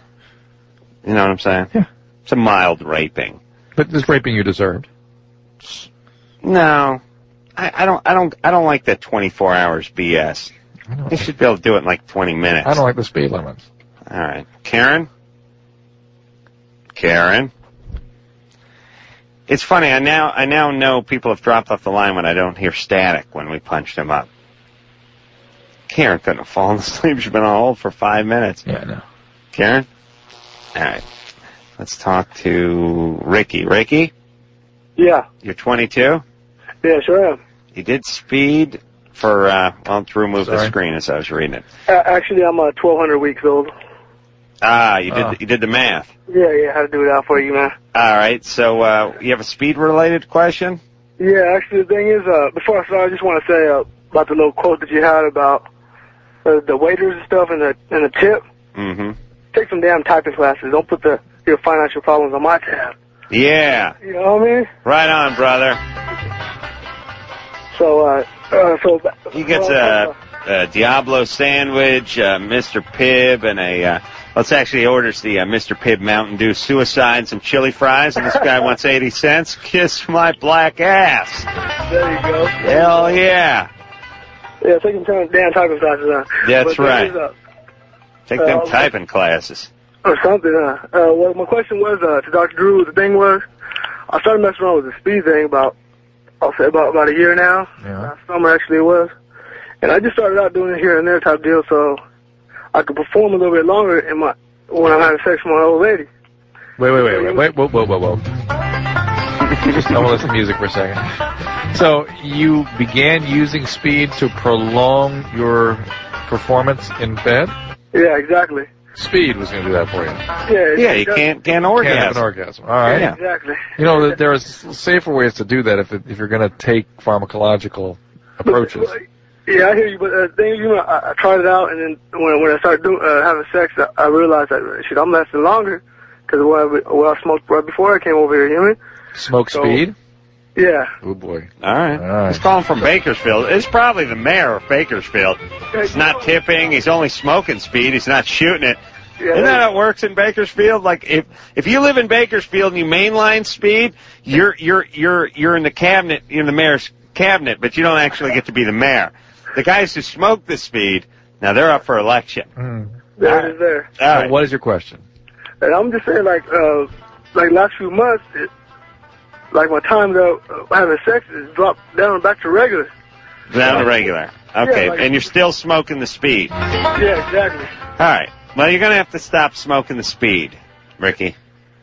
You know what I'm saying? Yeah. It's a mild raping. But this raping you deserved. No. I don't like that 24 hours BS. You should be able to do it in like 20 minutes. I don't like the speed limits. All right. Karen? It's funny, I now know people have dropped off the line when I don't hear static when we punched them up. Karen couldn't have fallen asleep. She's been on hold for 5 minutes. Yeah, I know. Karen? All right. Let's talk to Ricky. Ricky? Yeah. You're 22? Yeah, sure am. You did speed for, Drew moved the screen as I was reading it. Actually, I'm 1,200 weeks old. You did the math. Yeah, I had to do that for you, man. All right, so you have a speed-related question? Yeah, actually, the thing is, before I start, I just want to say about the little quote that you had about the waiters and stuff and the tip. Mm-hmm. Take some damn typing classes. Don't put your financial problems on my tab. Yeah. You know what I mean? Right on, brother. So he gets a Diablo sandwich, Mr. Pibb, and let's actually orders the Mr. Pibb Mountain Dew Suicide and some chili fries, and this guy wants 80 cents. Kiss my black ass. There you go. Hell yeah. Yeah, take some damn typing classes. That's right. Take them typing classes. Or something, well, my question was, to Dr. Drew, the thing was, I started messing around with the speed thing about a year now. Yeah. Summer, actually, it was. And I just started out doing it here and there type deal, so I could perform a little bit longer when I'm having sex with my old lady. Wait, whoa. Just I want to listen to music for a second. So you began using speed to prolong your performance in bed? Yeah, exactly. Speed was going to do that for you. Yeah, you can't orgasm. Can't have an orgasm. All right. Yeah, exactly. You know, there are safer ways to do that if you're going to take pharmacological approaches. Yeah, I hear you, but the thing is, I tried it out, and then when I started having sex, I realized that I'm lasting longer because I smoked right before I came over here. You know what I mean? Smoke speed? Yeah. Oh boy. All right. He's calling from Bakersfield. It's probably the mayor of Bakersfield. He's not tipping. He's only smoking speed. He's not shooting it. Yeah, isn't that how it works in Bakersfield? Like if you live in Bakersfield and you mainline speed, you're in the cabinet, you're in the mayor's cabinet, but you don't actually get to be the mayor. The guys who smoke the speed, now they're up for election. There. All right. So what is your question? And I'm just saying, like last few months, my time having sex has dropped down back to regular. Down to regular. Okay, yeah, and you're still smoking the speed. Yeah, exactly. All right. Well, you're going to have to stop smoking the speed, Ricky.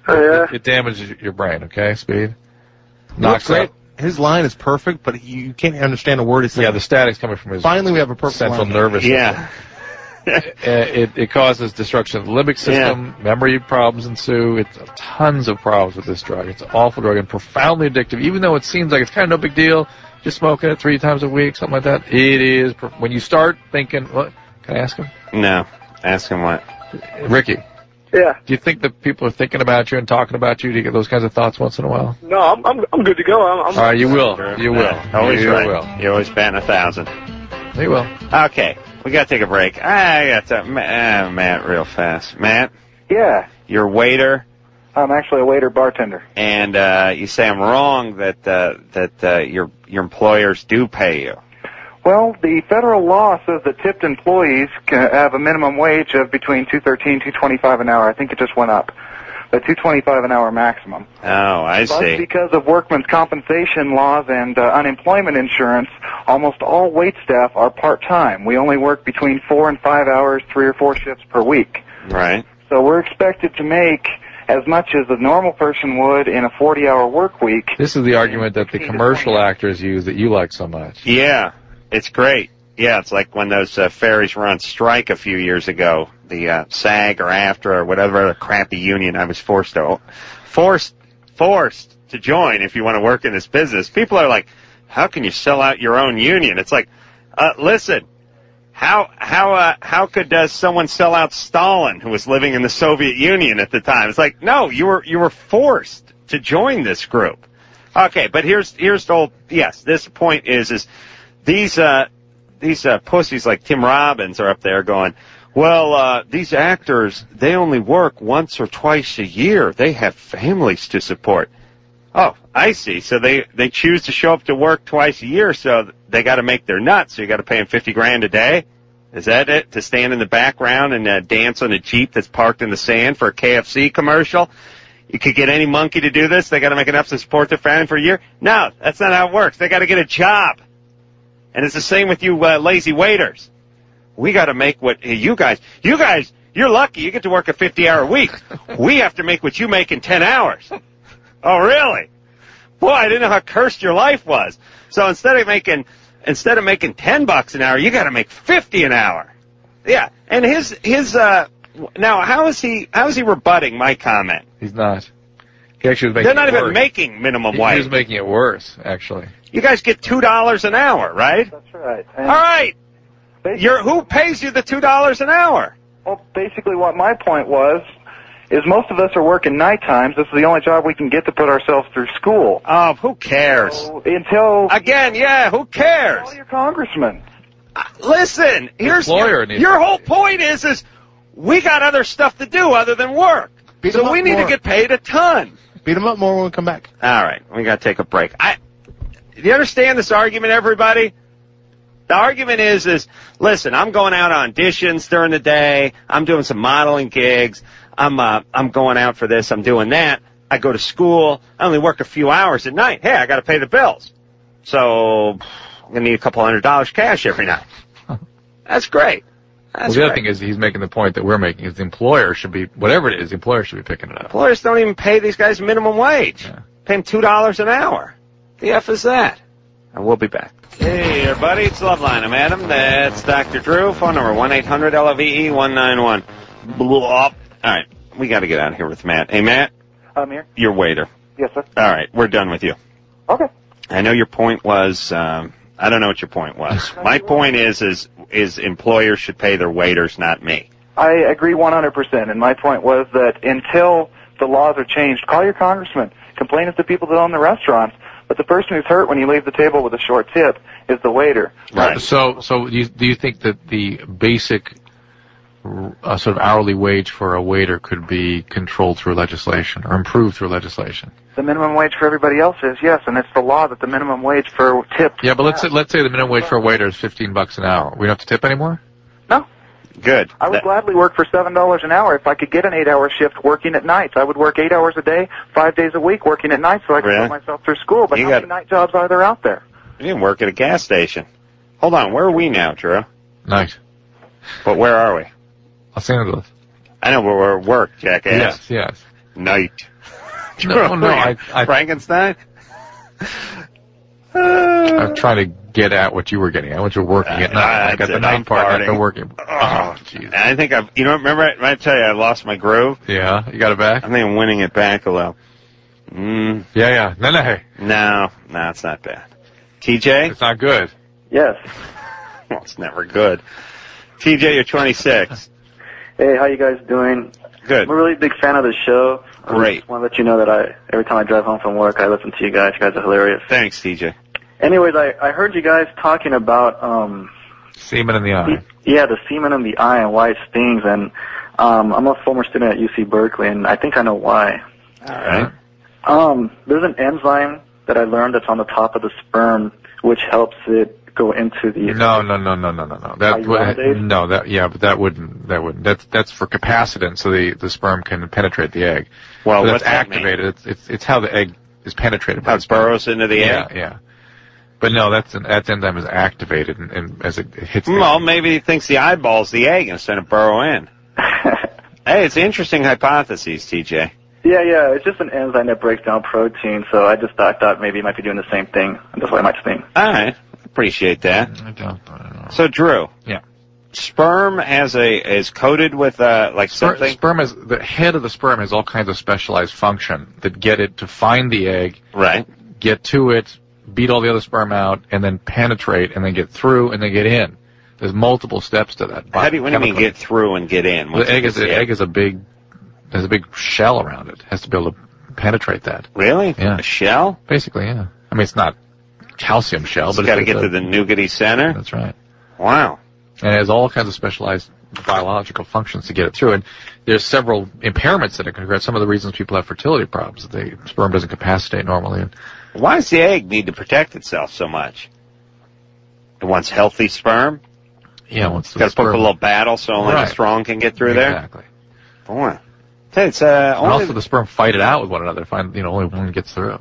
Yeah. It damages your brain, okay, speed? Knocks out. His line is perfect, but you can't understand a word he's saying. Yeah, the static's coming from his Finally, we have a perfect central line. nervous system. Yeah. It causes destruction of the limbic system. Yeah. Memory problems ensue. It's tons of problems with this drug. It's an awful drug and profoundly addictive. Even though it seems like it's kind of no big deal, just smoking it 3 times a week, something like that. It is. When you start thinking, what? Can I ask him? No. Ask him what? Ricky. Yeah. Do you think that people are thinking about you and talking about you? Do you get those kinds of thoughts once in a while? No, I'm good to go. All right, you will. You will. Always you right. will. You always batting 1,000. You will. Okay. We got to take a break. I got to, Matt, real fast. Matt? Yeah. You're a waiter? I'm actually a waiter bartender. And you say I'm wrong that your employers do pay you. Well, the federal law says that tipped employees can have a minimum wage of between $2.13 $2.25 an hour. I think it just went up, but $2.25 an hour maximum. Oh, I But see. because of workmen's compensation laws and unemployment insurance, almost all wait staff are part-time. We only work between 4 and 5 hours, 3 or 4 shifts per week. Right. So we're expected to make as much as a normal person would in a 40-hour work week. This is the argument that the commercial actors use that you like so much. Yeah, it's great. Yeah, it's like when those ferries were on strike a few years ago, the SAG or AFTRA or whatever other crappy union I was forced to join if you want to work in this business. People are like, how can you sell out your own union? It's like, listen, how could someone sell out Stalin, who was living in the Soviet Union at the time? It's like, no, you were forced to join this group. Okay, but here's the whole, yes, this point is these pussies like Tim Robbins are up there going, well, these actors, they only work once or twice a year. They have families to support. Oh, I see. So they choose to show up to work twice a year, so they got to make their nuts. So you got to pay them $50,000 a day. Is that it? To stand in the background and dance on a Jeep that's parked in the sand for a KFC commercial? You could get any monkey to do this. They got to make enough to support their family for a year. No, that's not how it works. They got to get a job. And it's the same with you lazy waiters. We got to make what you guys, you're lucky. You get to work a 50-hour week. We have to make what you make in 10 hours. Oh, really? Boy, I didn't know how cursed your life was. So instead of making $10 an hour, you got to make $50 an hour. Yeah. And now how is he rebutting my comment? He's not. He actually was making They're not it even worse. making minimum wage. He was making it worse, actually. You guys get $2 an hour, right? That's right. All right. Who pays you the $2 an hour? Well, basically what my point was is most of us are working night times. This is the only job we can get to put ourselves through school. Oh, who cares? So, who cares? Call your congressman. Listen, your whole point is we got other stuff to do other than work. So we need to get paid a ton. Beat him up more when we come back. All right, we got to take a break. Do you understand this argument, everybody? The argument is listen, I'm going out on auditions during the day. I'm doing some modeling gigs. I'm going out for this. I'm doing that. I go to school. I only work a few hours at night. Hey, I got to pay the bills. So I'm going to need a couple $100 cash every night. That's great. The other thing is he's making the point that we're making is the employer should be, whatever it is, the employer should be picking it up. Employers don't even pay these guys minimum wage. Yeah. Pay them $2 an hour. The F is that? And we'll be back. Hey, everybody, it's Loveline. I'm Adam. That's Dr. Drew. Phone number 1-800-LOVE-191. All right, we got to get out of here with Matt. Hey, Matt. I'm here. Your waiter. Yes, sir. All right, we're done with you. Okay. I know your point was, I don't know what your point was. My point is employers should pay their waiters, not me. I agree 100%, and my point was that until the laws are changed, call your congressman. Complain to the people that own the restaurants. But the person who's hurt when you leave the table with a short tip is the waiter. Right. So do you think that the basic sort of hourly wage for a waiter could be controlled through legislation or improved through legislation? The minimum wage for everybody else is, yes, and it's the law that the minimum wage for tips. Yeah, but let's say the minimum wage for a waiter is $15 an hour. We don't have to tip anymore? No. Good. I would gladly work for $7 an hour if I could get an 8-hour shift working at nights. I would work 8 hours a day, 5 days a week working at nights so I could put myself through school. But how many night jobs are there out there? You didn't work at a gas station. Hold on, where are we now, Drew? Night. But where are we? Los Angeles. I know where we're at work, jackass. Yes. Night. No, Frankenstein? I'm trying to get at what you were getting at. What you're working at night. I got the night part. I got the working. Oh, jeez. I think remember, I tell you, I lost my groove. Yeah, you got it back? I think I'm winning it back a little. Yeah. No, it's not bad. TJ? It's not good. Yes. Well, it's never good. TJ, you're 26. Hey, how you guys doing? Good. I'm a really big fan of the show. Great. I just want to let you know that every time I drive home from work, I listen to you guys. You guys are hilarious. Thanks, TJ. Anyways, I heard you guys talking about semen in the eye. Yeah, the semen in the eye and why it stings. And I'm a former student at UC Berkeley, and I think I know why. All right. There's an enzyme that I learned that's on the top of the sperm, which helps it go into the... No. But that's for capacitance, so the sperm can penetrate the egg. Well, so what's that's that activated. It's how the egg is penetrated. How it burrows into the egg? Yeah. But no, that enzyme is activated and as it hits. Well, maybe he thinks the eyeball's the egg instead of burrow in. Hey, it's an interesting hypothesis, TJ. Yeah, it's just an enzyme that breaks down protein, so I thought maybe it might be doing the same thing. That's what I might think. All right, appreciate that. I don't. So, Drew. Yeah. Sperm is coated with something. Sperm is the head of the sperm has all kinds of specialized function that get it to find the egg, right? Get to it, beat all the other sperm out, and then penetrate, and then get through, and then get in. There's multiple steps to that. What do you mean get through and get in? The egg is a big. There's a big shell around it. It has to be able to penetrate that. Really? Yeah. A shell? Basically, yeah. I mean, it's not calcium shell, but it's got to get to the nougaty center. That's right. Wow. And it has all kinds of specialized biological functions to get it through. And there's several impairments that it can occur. Some of the reasons people have fertility problems, the sperm doesn't capacitate normally. And why does the egg need to protect itself so much? It wants healthy sperm? Yeah, once it's got to put up a little battle so only the strong can get through there? Exactly. Boy. It's, and also the sperm fight it out with one another. Only one gets through.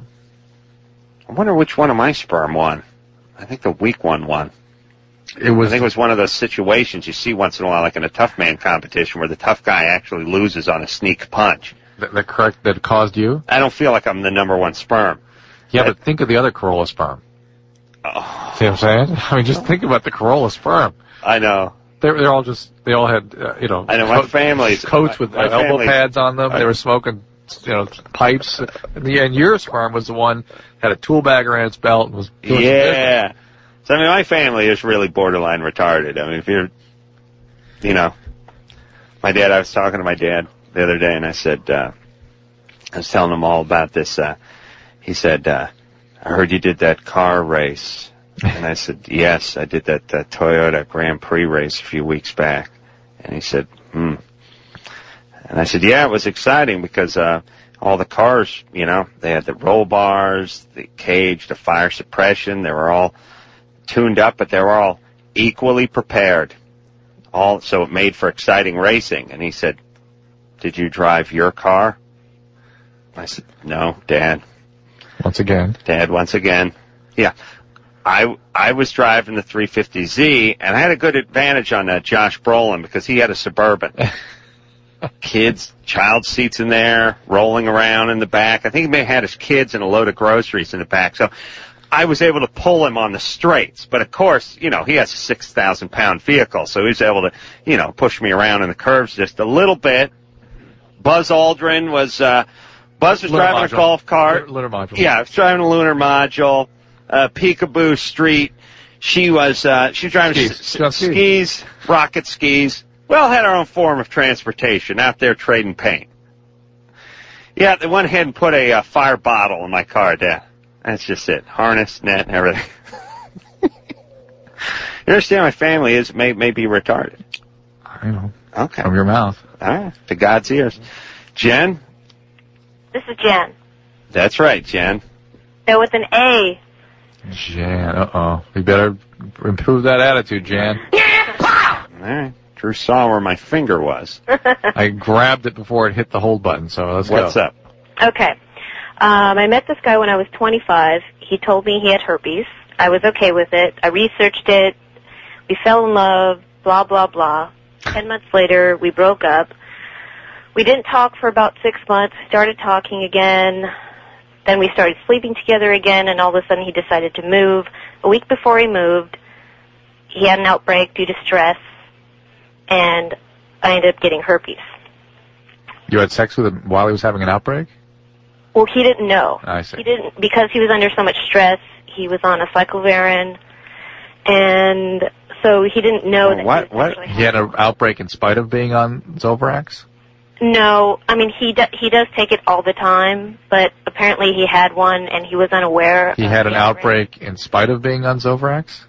I wonder which one of my sperm won. I think the weak one won. I think it was one of those situations you see once in a while, like in a tough man competition, where the tough guy actually loses on a sneak punch. That caused you? I don't feel like I'm the number one sperm. Yeah, but think of the other Carolla sperm. Oh. See what I'm saying? I mean, just think about the Carolla sperm. I know. They all had, I know my family's coats with elbow pads on them. They were smoking, pipes. And your sperm was the one that had a tool bag around its belt and was doing some business. So, I mean, my family is really borderline retarded. I mean, if you're, I was talking to my dad the other day, and I said, I was telling him all about this. He said, I heard you did that car race. And I said, yes, I did that Toyota Grand Prix race a few weeks back. And he said, And I said, yeah, it was exciting because all the cars, they had the roll bars, the cage, the fire suppression. They were all tuned up, but they were all equally prepared. So it made for exciting racing. And he said, did you drive your car? I said, no, Dad. Once again. Dad, once again. Yeah. I was driving the 350Z, and I had a good advantage on Josh Brolin because he had a Suburban. Child seats in there, rolling around in the back. I think he may have had his kids and a load of groceries in the back. So I was able to pull him on the straights. But, of course, he has a 6,000-pound vehicle, so he was able to, push me around in the curves just a little bit. Buzz Aldrin was driving a golf cart. Lunar module. Yeah, I was driving a lunar module. Peekaboo Street. She was driving skis, rocket skis. We all had our own form of transportation out there trading paint. Yeah, they went ahead and put a fire bottle in my car, Dad. That's just it. Harness, net, everything. You understand my family may be retarded. I know. Okay. From your mouth. All right. To God's ears. Jen? This is Jen. That's right, Jen. So with an A. Jan, you better improve that attitude, Jan. All right. Drew saw where my finger was. I grabbed it before it hit the hold button, so let's go. What's up? Okay. I met this guy when I was 25. He told me he had herpes. I was okay with it. I researched it. We fell in love, blah, blah, blah. 10 months later, we broke up. We didn't talk for about 6 months. Started talking again. Then we started sleeping together again, and all of a sudden he decided to move. A week before he moved, he had an outbreak due to stress, and I ended up getting herpes. You had sex with him while he was having an outbreak? Well, he didn't know. I see. He didn't, because he was under so much stress. He was on a cyclovarin, and so he didn't know that What? He had an outbreak in spite of being on Zovirax? No, I mean, he does take it all the time, but apparently he had one and he was unaware. He had an outbreak in spite of being on Zovirax?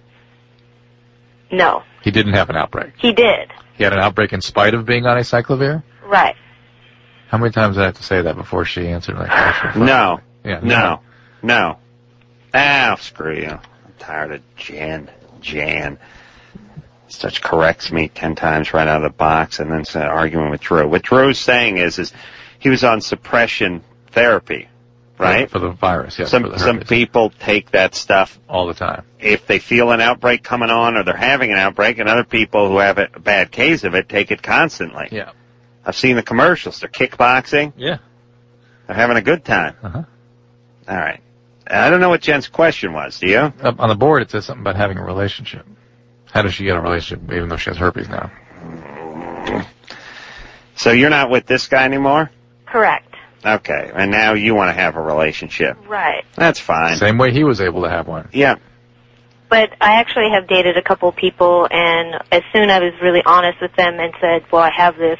No. He didn't have an outbreak? He did. He had an outbreak in spite of being on acyclovir? Right. How many times did I have to say that before she answered my question? No. Yeah. No. Screw you. I'm tired of Jen. Jan. Such corrects me 10 times right out of the box, and then arguing with Drew. What Drew's saying is he was on suppression therapy, right? For the virus, yes. Some people take that stuff all the time. If they feel an outbreak coming on or they're having an outbreak, and other people who have a bad case of it take it constantly. Yeah. I've seen the commercials. They're kickboxing. Yeah. They're having a good time. Uh-huh. All right. I don't know what Jen's question was. Do you? Up on the board, it says something about having a relationship. How does she get a relationship even though she has herpes now? So you're not with this guy anymore? Correct. Okay. And now you want to have a relationship. Right. That's fine. Same way he was able to have one. Yeah. But I actually have dated a couple people, and as soon as I was really honest with them and said, well, I have this,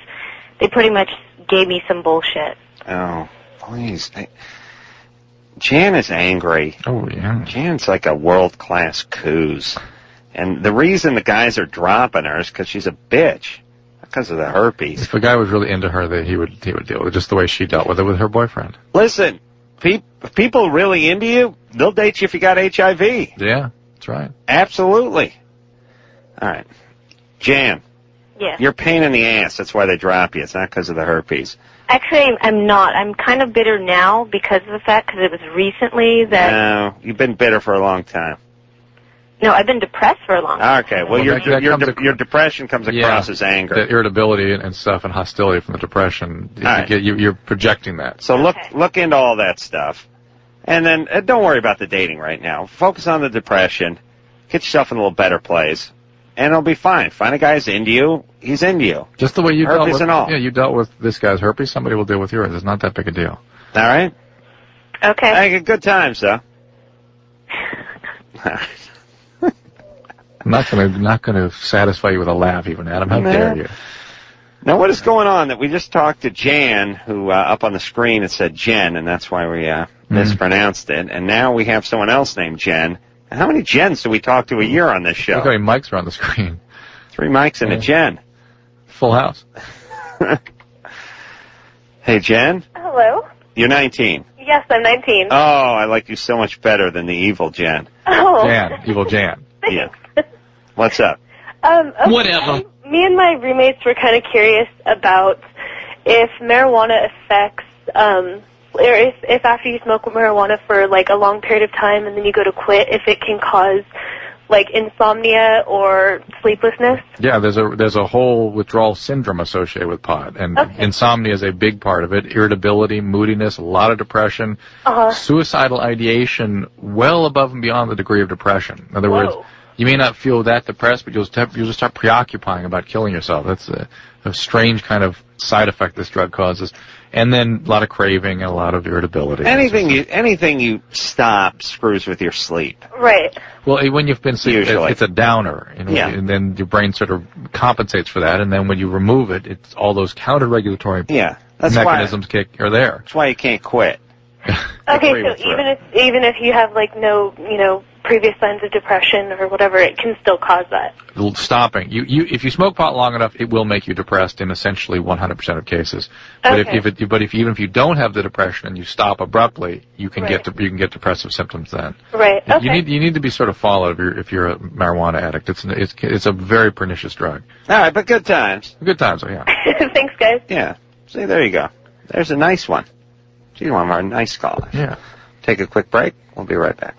they pretty much gave me some bullshit. Oh, please. Jan is angry. Oh, yeah. Jan's like a world-class coos. And the reason the guys are dropping her is because she's a bitch. Because of the herpes. If a guy was really into her, he would deal with it just the way she dealt with it with her boyfriend. Listen, if people really into you, they'll date you if you got HIV. Yeah, that's right. Absolutely. All right. Jan. Yes. You're a pain in the ass. That's why they drop you. It's not because of the herpes. Actually, I'm not. I'm kind of bitter now because of the fact, because it was recently that... No, you've been bitter for a long time. No, I've been depressed for a long time. Okay, well, your depression comes across as anger. The irritability and stuff and hostility from the depression, you're projecting that. So look into all that stuff. And then don't worry about the dating right now. Focus on the depression. Get yourself in a little better place. And it'll be fine. Find a guy who's into you, he's into you. Just the way you dealt herpes with, and all. Yeah, you dealt with this guy's herpes, somebody will deal with yours. It's not that big a deal. All right? Okay. Hey, good times, though. I'm not gonna satisfy you with a laugh, even, Adam. How dare you? Now, what is going on? That we just talked to Jan, who up on the screen it said Jen, and that's why we mispronounced it. And now we have someone else named Jen. And how many Jens do we talk to a year on this show? Look how many mics are on the screen. 3 mics and a Jen. Full house. Hey, Jen. Hello. You're 19. Yes, I'm 19. Oh, I like you so much better than the evil Jen. Oh. Jan, evil Jan. Yeah. What's up? Okay. Whatever. Me and my roommates were kind of curious about if marijuana affects, or if after you smoke marijuana for like a long period of time and then you go to quit, if it can cause like insomnia or sleeplessness. Yeah, there's a whole withdrawal syndrome associated with pot, and insomnia is a big part of it. Irritability, moodiness, a lot of depression, suicidal ideation, well above and beyond the degree of depression. In other words, you may not feel that depressed, but you'll just start preoccupying about killing yourself. That's a strange kind of side effect this drug causes. And then a lot of craving and a lot of irritability. Anything you stop screws with your sleep. Right. Well, when you've been sleeping, it's a downer, and then your brain sort of compensates for that. And then when you remove it, it's all those counter-regulatory mechanisms are there. That's why you can't quit. Okay, so even if you have like no previous signs of depression or whatever, it can still cause that. Stopping if you smoke pot long enough, it will make you depressed in essentially 100% of cases. But even if you don't have the depression and you stop abruptly, you can get depressive symptoms then. Right. Okay. You need to be sort of followed if you're a marijuana addict. It's a very pernicious drug. All right, but good times. Good times, yeah. Thanks, guys. Yeah. See, there you go. There's a nice one. She's one of our nice callers. Yeah. Take a quick break. We'll be right back.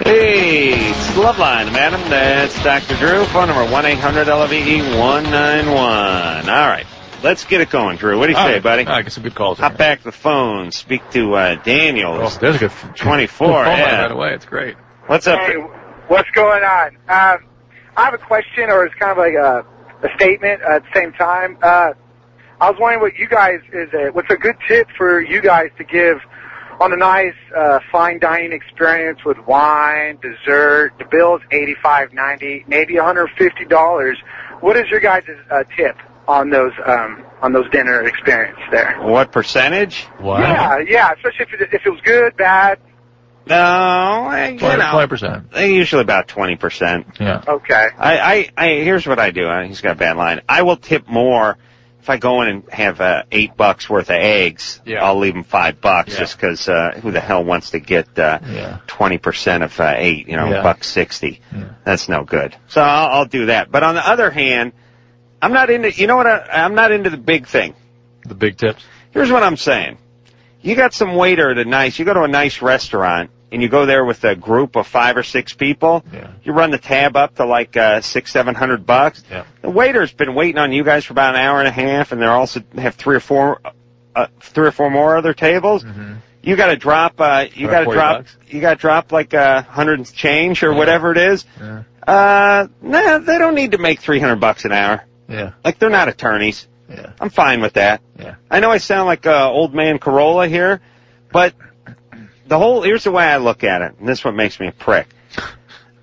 Hey, it's Loveline, madam. That's Dr. Drew. Phone number 1-800-LVE-191. All right. Let's get it going, Drew. What do you say, buddy? I get some good calls. Hop back to the phone. Speak to Daniel. Oh, there's a good 24. Good phone right away. It's great. What's up? Hey, what's going on? I have a question, or it's kind of like a statement at the same time. I was wondering what's a good tip for you guys to give on a nice fine dining experience with wine, dessert. The bill's $85, $90, maybe $150. What is your guys' tip on those dinner experience there? What percentage? What? Yeah, especially if it was good, bad. No, 20%. Usually about 20%. Yeah. Okay. Here's what I do. He's got a bad line. I will tip more if I go in and have $8 worth of eggs, I'll leave them $5 just because who the hell wants to get 20% of 8? $1.60. That's no good. So I'll do that. But on the other hand, I'm not into. You know what? I'm not into the big thing. The big tips. Here's what I'm saying. You got some waiter at you go to a nice restaurant and you go there with a group of 5 or 6 people. You run the tab up to like $600-700. The waiter's been waiting on you guys for about an hour and a half, and they're also have 3 or 4 more other tables. You got to drop. You got to drop like 100 and change or whatever it is. Nah, they don't need to make $300 an hour. Like they're not attorneys. I'm fine with that. I know I sound like old man Carolla here, but here's the way I look at it, and this is what makes me a prick.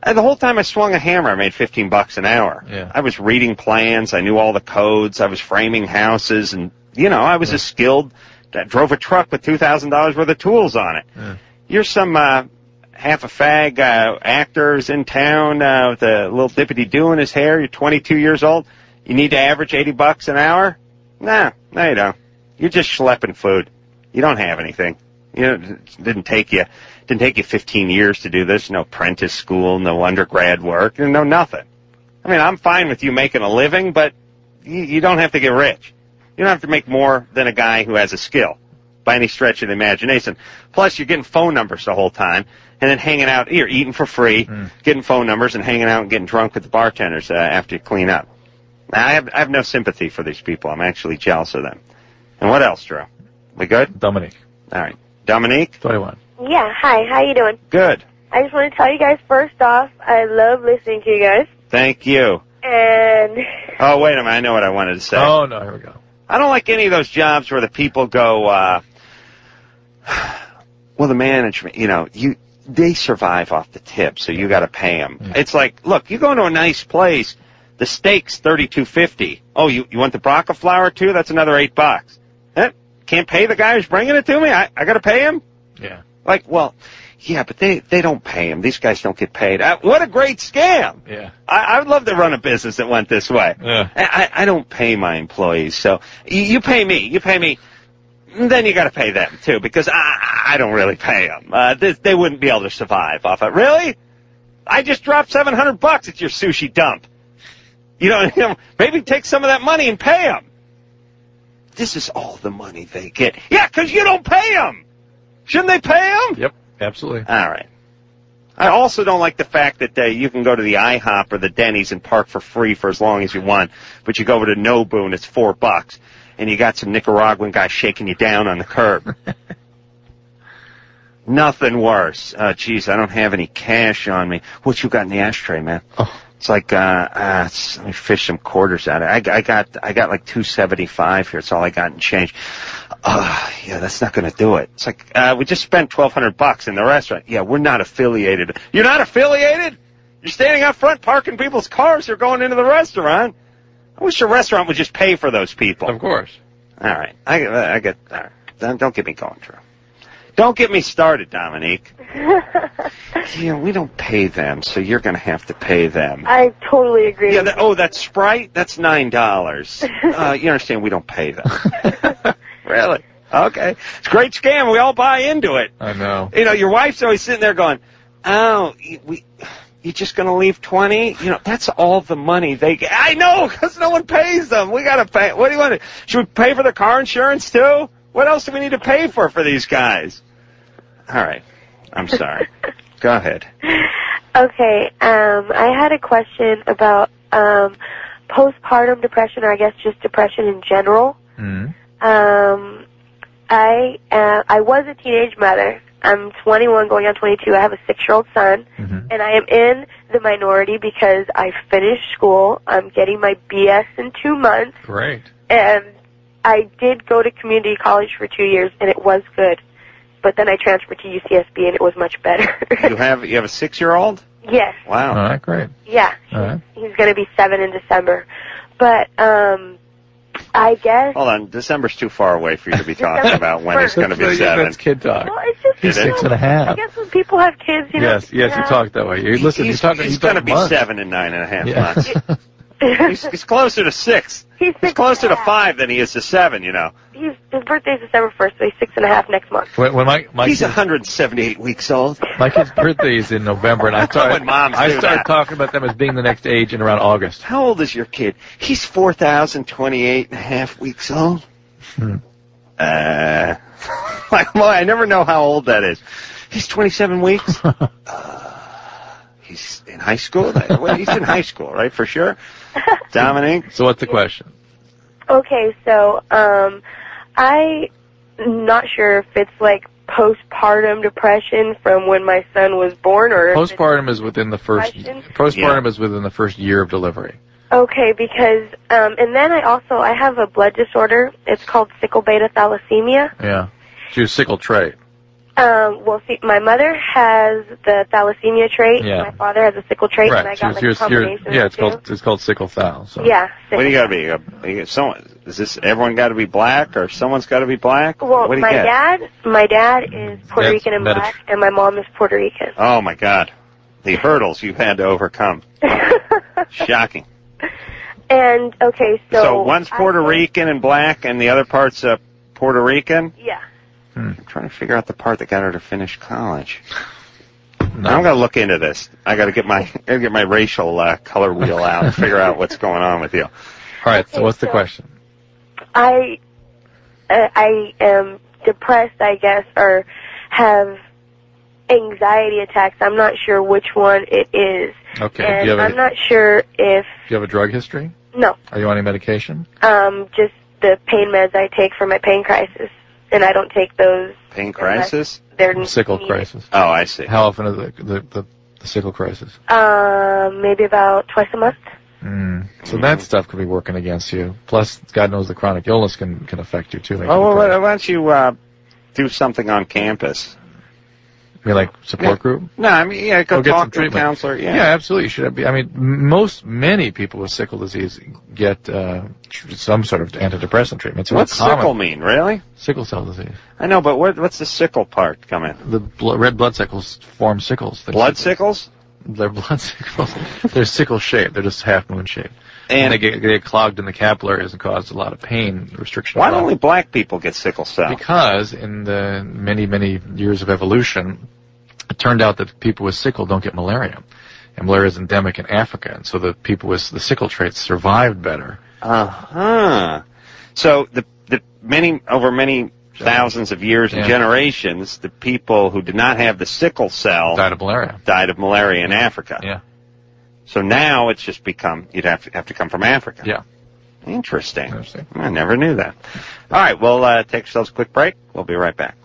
The whole time I swung a hammer, I made $15 an hour. I was reading plans, I knew all the codes, I was framing houses, and I was a skilled. I drove a truck with $2,000 worth of tools on it. You're some half a fag actors in town with a little dippity-doo in his hair. You're 22 years old. You need to average $80 an hour? No, you don't. You're just schlepping food. You don't have anything. It didn't take you 15 years to do this. No apprentice school, no undergrad work, no nothing. I mean, I'm fine with you making a living, but you don't have to get rich. You don't have to make more than a guy who has a skill by any stretch of the imagination. Plus, you're getting phone numbers the whole time and then hanging out. You're eating for free, getting phone numbers and hanging out and getting drunk with the bartenders after you clean up. I have no sympathy for these people. I'm actually jealous of them. And what else, Drew? We good? Dominique. All right. Dominique? 21. Yeah, hi. How you doing? Good. I just want to tell you guys, first off, I love listening to you guys. Thank you. And... Oh, wait a minute. I know what I wanted to say. Oh, no. Here we go. I don't like any of those jobs where the people go, well, the management, they survive off the tip, so you got to pay them. It's like, look, you go into a nice place, the steak's $32.50. Oh, you want the braca flour too? That's another $8. Can't pay the guy who's bringing it to me? I got to pay him? Yeah. Like, well, yeah, but they don't pay him. These guys don't get paid. What a great scam. Yeah. I would love to run a business that went this way. Yeah. I don't pay my employees, so you pay me. Then you got to pay them too, because I don't really pay them. They wouldn't be able to survive off it. Really? I just dropped $700 at your sushi dump. Maybe take some of that money and pay them. This is all the money they get. Yeah, because you don't pay them. Shouldn't they pay them? Yep, absolutely. All right. I also don't like the fact that you can go to the IHOP or the Denny's and park for free for as long as you want, but you go over to Nobu and it's $4, and you got some Nicaraguan guy shaking you down on the curb. Nothing worse. Geez, I don't have any cash on me. What you got in the ashtray, man? Oh. It's like, let me fish some quarters out of it. I got like $2.75 here. It's all I got in change. Yeah, that's not going to do it. It's like, we just spent $1,200 in the restaurant. Yeah, we're not affiliated. You're not affiliated? You're standing out front parking people's cars who are going into the restaurant. I wish the restaurant would just pay for those people. Of course. All right. I get, all right. Don't get me going, Drew. Don't get me started, Dominique. We don't pay them, so you're going to have to pay them. I totally agree. Yeah. That Sprite, that's $9. You understand? We don't pay them. Really? Okay. It's a great scam. We all buy into it. I know. Your wife's always sitting there going, "Oh, you're just going to leave 20? That's all the money they get." I know, because no one pays them. We got to pay. What do you want to? Should we pay for the car insurance too? What else do we need to pay for these guys? All right. I'm sorry. Go ahead. Okay. I had a question about postpartum depression, or I guess just depression in general. I was a teenage mother. I'm 21 going on 22. I have a 6-year-old son, and I am in the minority because I finished school. I'm getting my BS in 2 months. Great. And I did go to community college for 2 years, and it was good. But then I transferred to UCSB, and it was much better. You have a 6-year-old? Yes. Wow. All right, great. Yeah. All right. He's going to be 7 in December. But I guess... Hold on. December's too far away for you to be talking about when he's going to be 7. That's kid talk. Well, it's just... He's 6.5. I guess when people have kids, Yes, you talk that way. Listen, he's going to be 7 in 9.5 months. He's closer to 6. He's closer to 5 than he is to 7, you know. His birthday's December 1st, so he's 6.5 next month. When my He's 178 weeks old. My kid's birthday is in November, and I When moms do started that. talking about them as being the next age in around August. How old is your kid? He's 4,028.5 weeks old. Like, well, I never know how old that is. He's 27 weeks. He's in high school. Well, he's in high school, right? For sure. Dominique. So what's the question? Okay, so I'm not sure if it's like postpartum depression from when my son was born, or if Postpartum is within the first. Postpartum is within the first year of delivery. Okay, because and then I have a blood disorder. It's called sickle beta thalassemia. Yeah. So you're sickle trait. Well, see, my mother has the thalassemia trait. Yeah. My father has a sickle trait, Right. and I got like a You're- combination yeah, of the two. it's called sickle thal. So. Yeah. What do you got to be? You got someone? Is this everyone got to be black, or someone's got to be black? Well, what do you my get? dad is Puerto That's Rican and black, and my mom is Puerto Rican. Oh my God, the hurdles you've had to overcome. Shocking. And okay, So one's Puerto Rican and black, and the other part's Puerto Rican. Yeah. I'm trying to figure out the part that got her to finish college. I'm gonna look into this. I gotta get my racial color wheel out and figure out what's going on with you. All right. So what's the question? I am depressed, I guess, or have anxiety attacks. I'm not sure which one it is. Okay. And Do you have I'm not sure if Do you have a drug history? no, Are you on any medication? just the pain meds I take for my pain crisis, and I don't take those. Pain crisis? They're Sickle needed. crisis. Oh, I see. How often is the sickle crisis? Maybe about twice a month. So that stuff could be working against you. Plus, God knows the chronic illness can affect you too. make you Oh, well, depressed. why don't you do something on campus? I mean, like support group? No, I mean, yeah, go Or get talk some to a treatment. counselor. Yeah. Absolutely. You should be. I mean, many people with sickle disease get some sort of antidepressant treatment. It's What's real common. sickle mean, really? Sickle cell disease. I know, but what's the sickle part come in? The red blood sickles form sickles. Blood sickles? They're blood sickles. They're sickle shaped. They're just half moon shaped. And they get clogged in the capillaries and cause a lot of pain, restriction. Why of do blood. only black people get sickle cell? Because in the many years of evolution, it turned out that people with sickle don't get malaria. And malaria is endemic in Africa. And so the people with the sickle traits survived better. Uh-huh. So over many thousands of years and generations, the people who did not have the sickle cell died of malaria in Africa. Yeah. So now it's just become, you'd have to come from Africa. Yeah. Interesting. I never knew that. All right, we'll take ourselves a quick break. We'll be right back.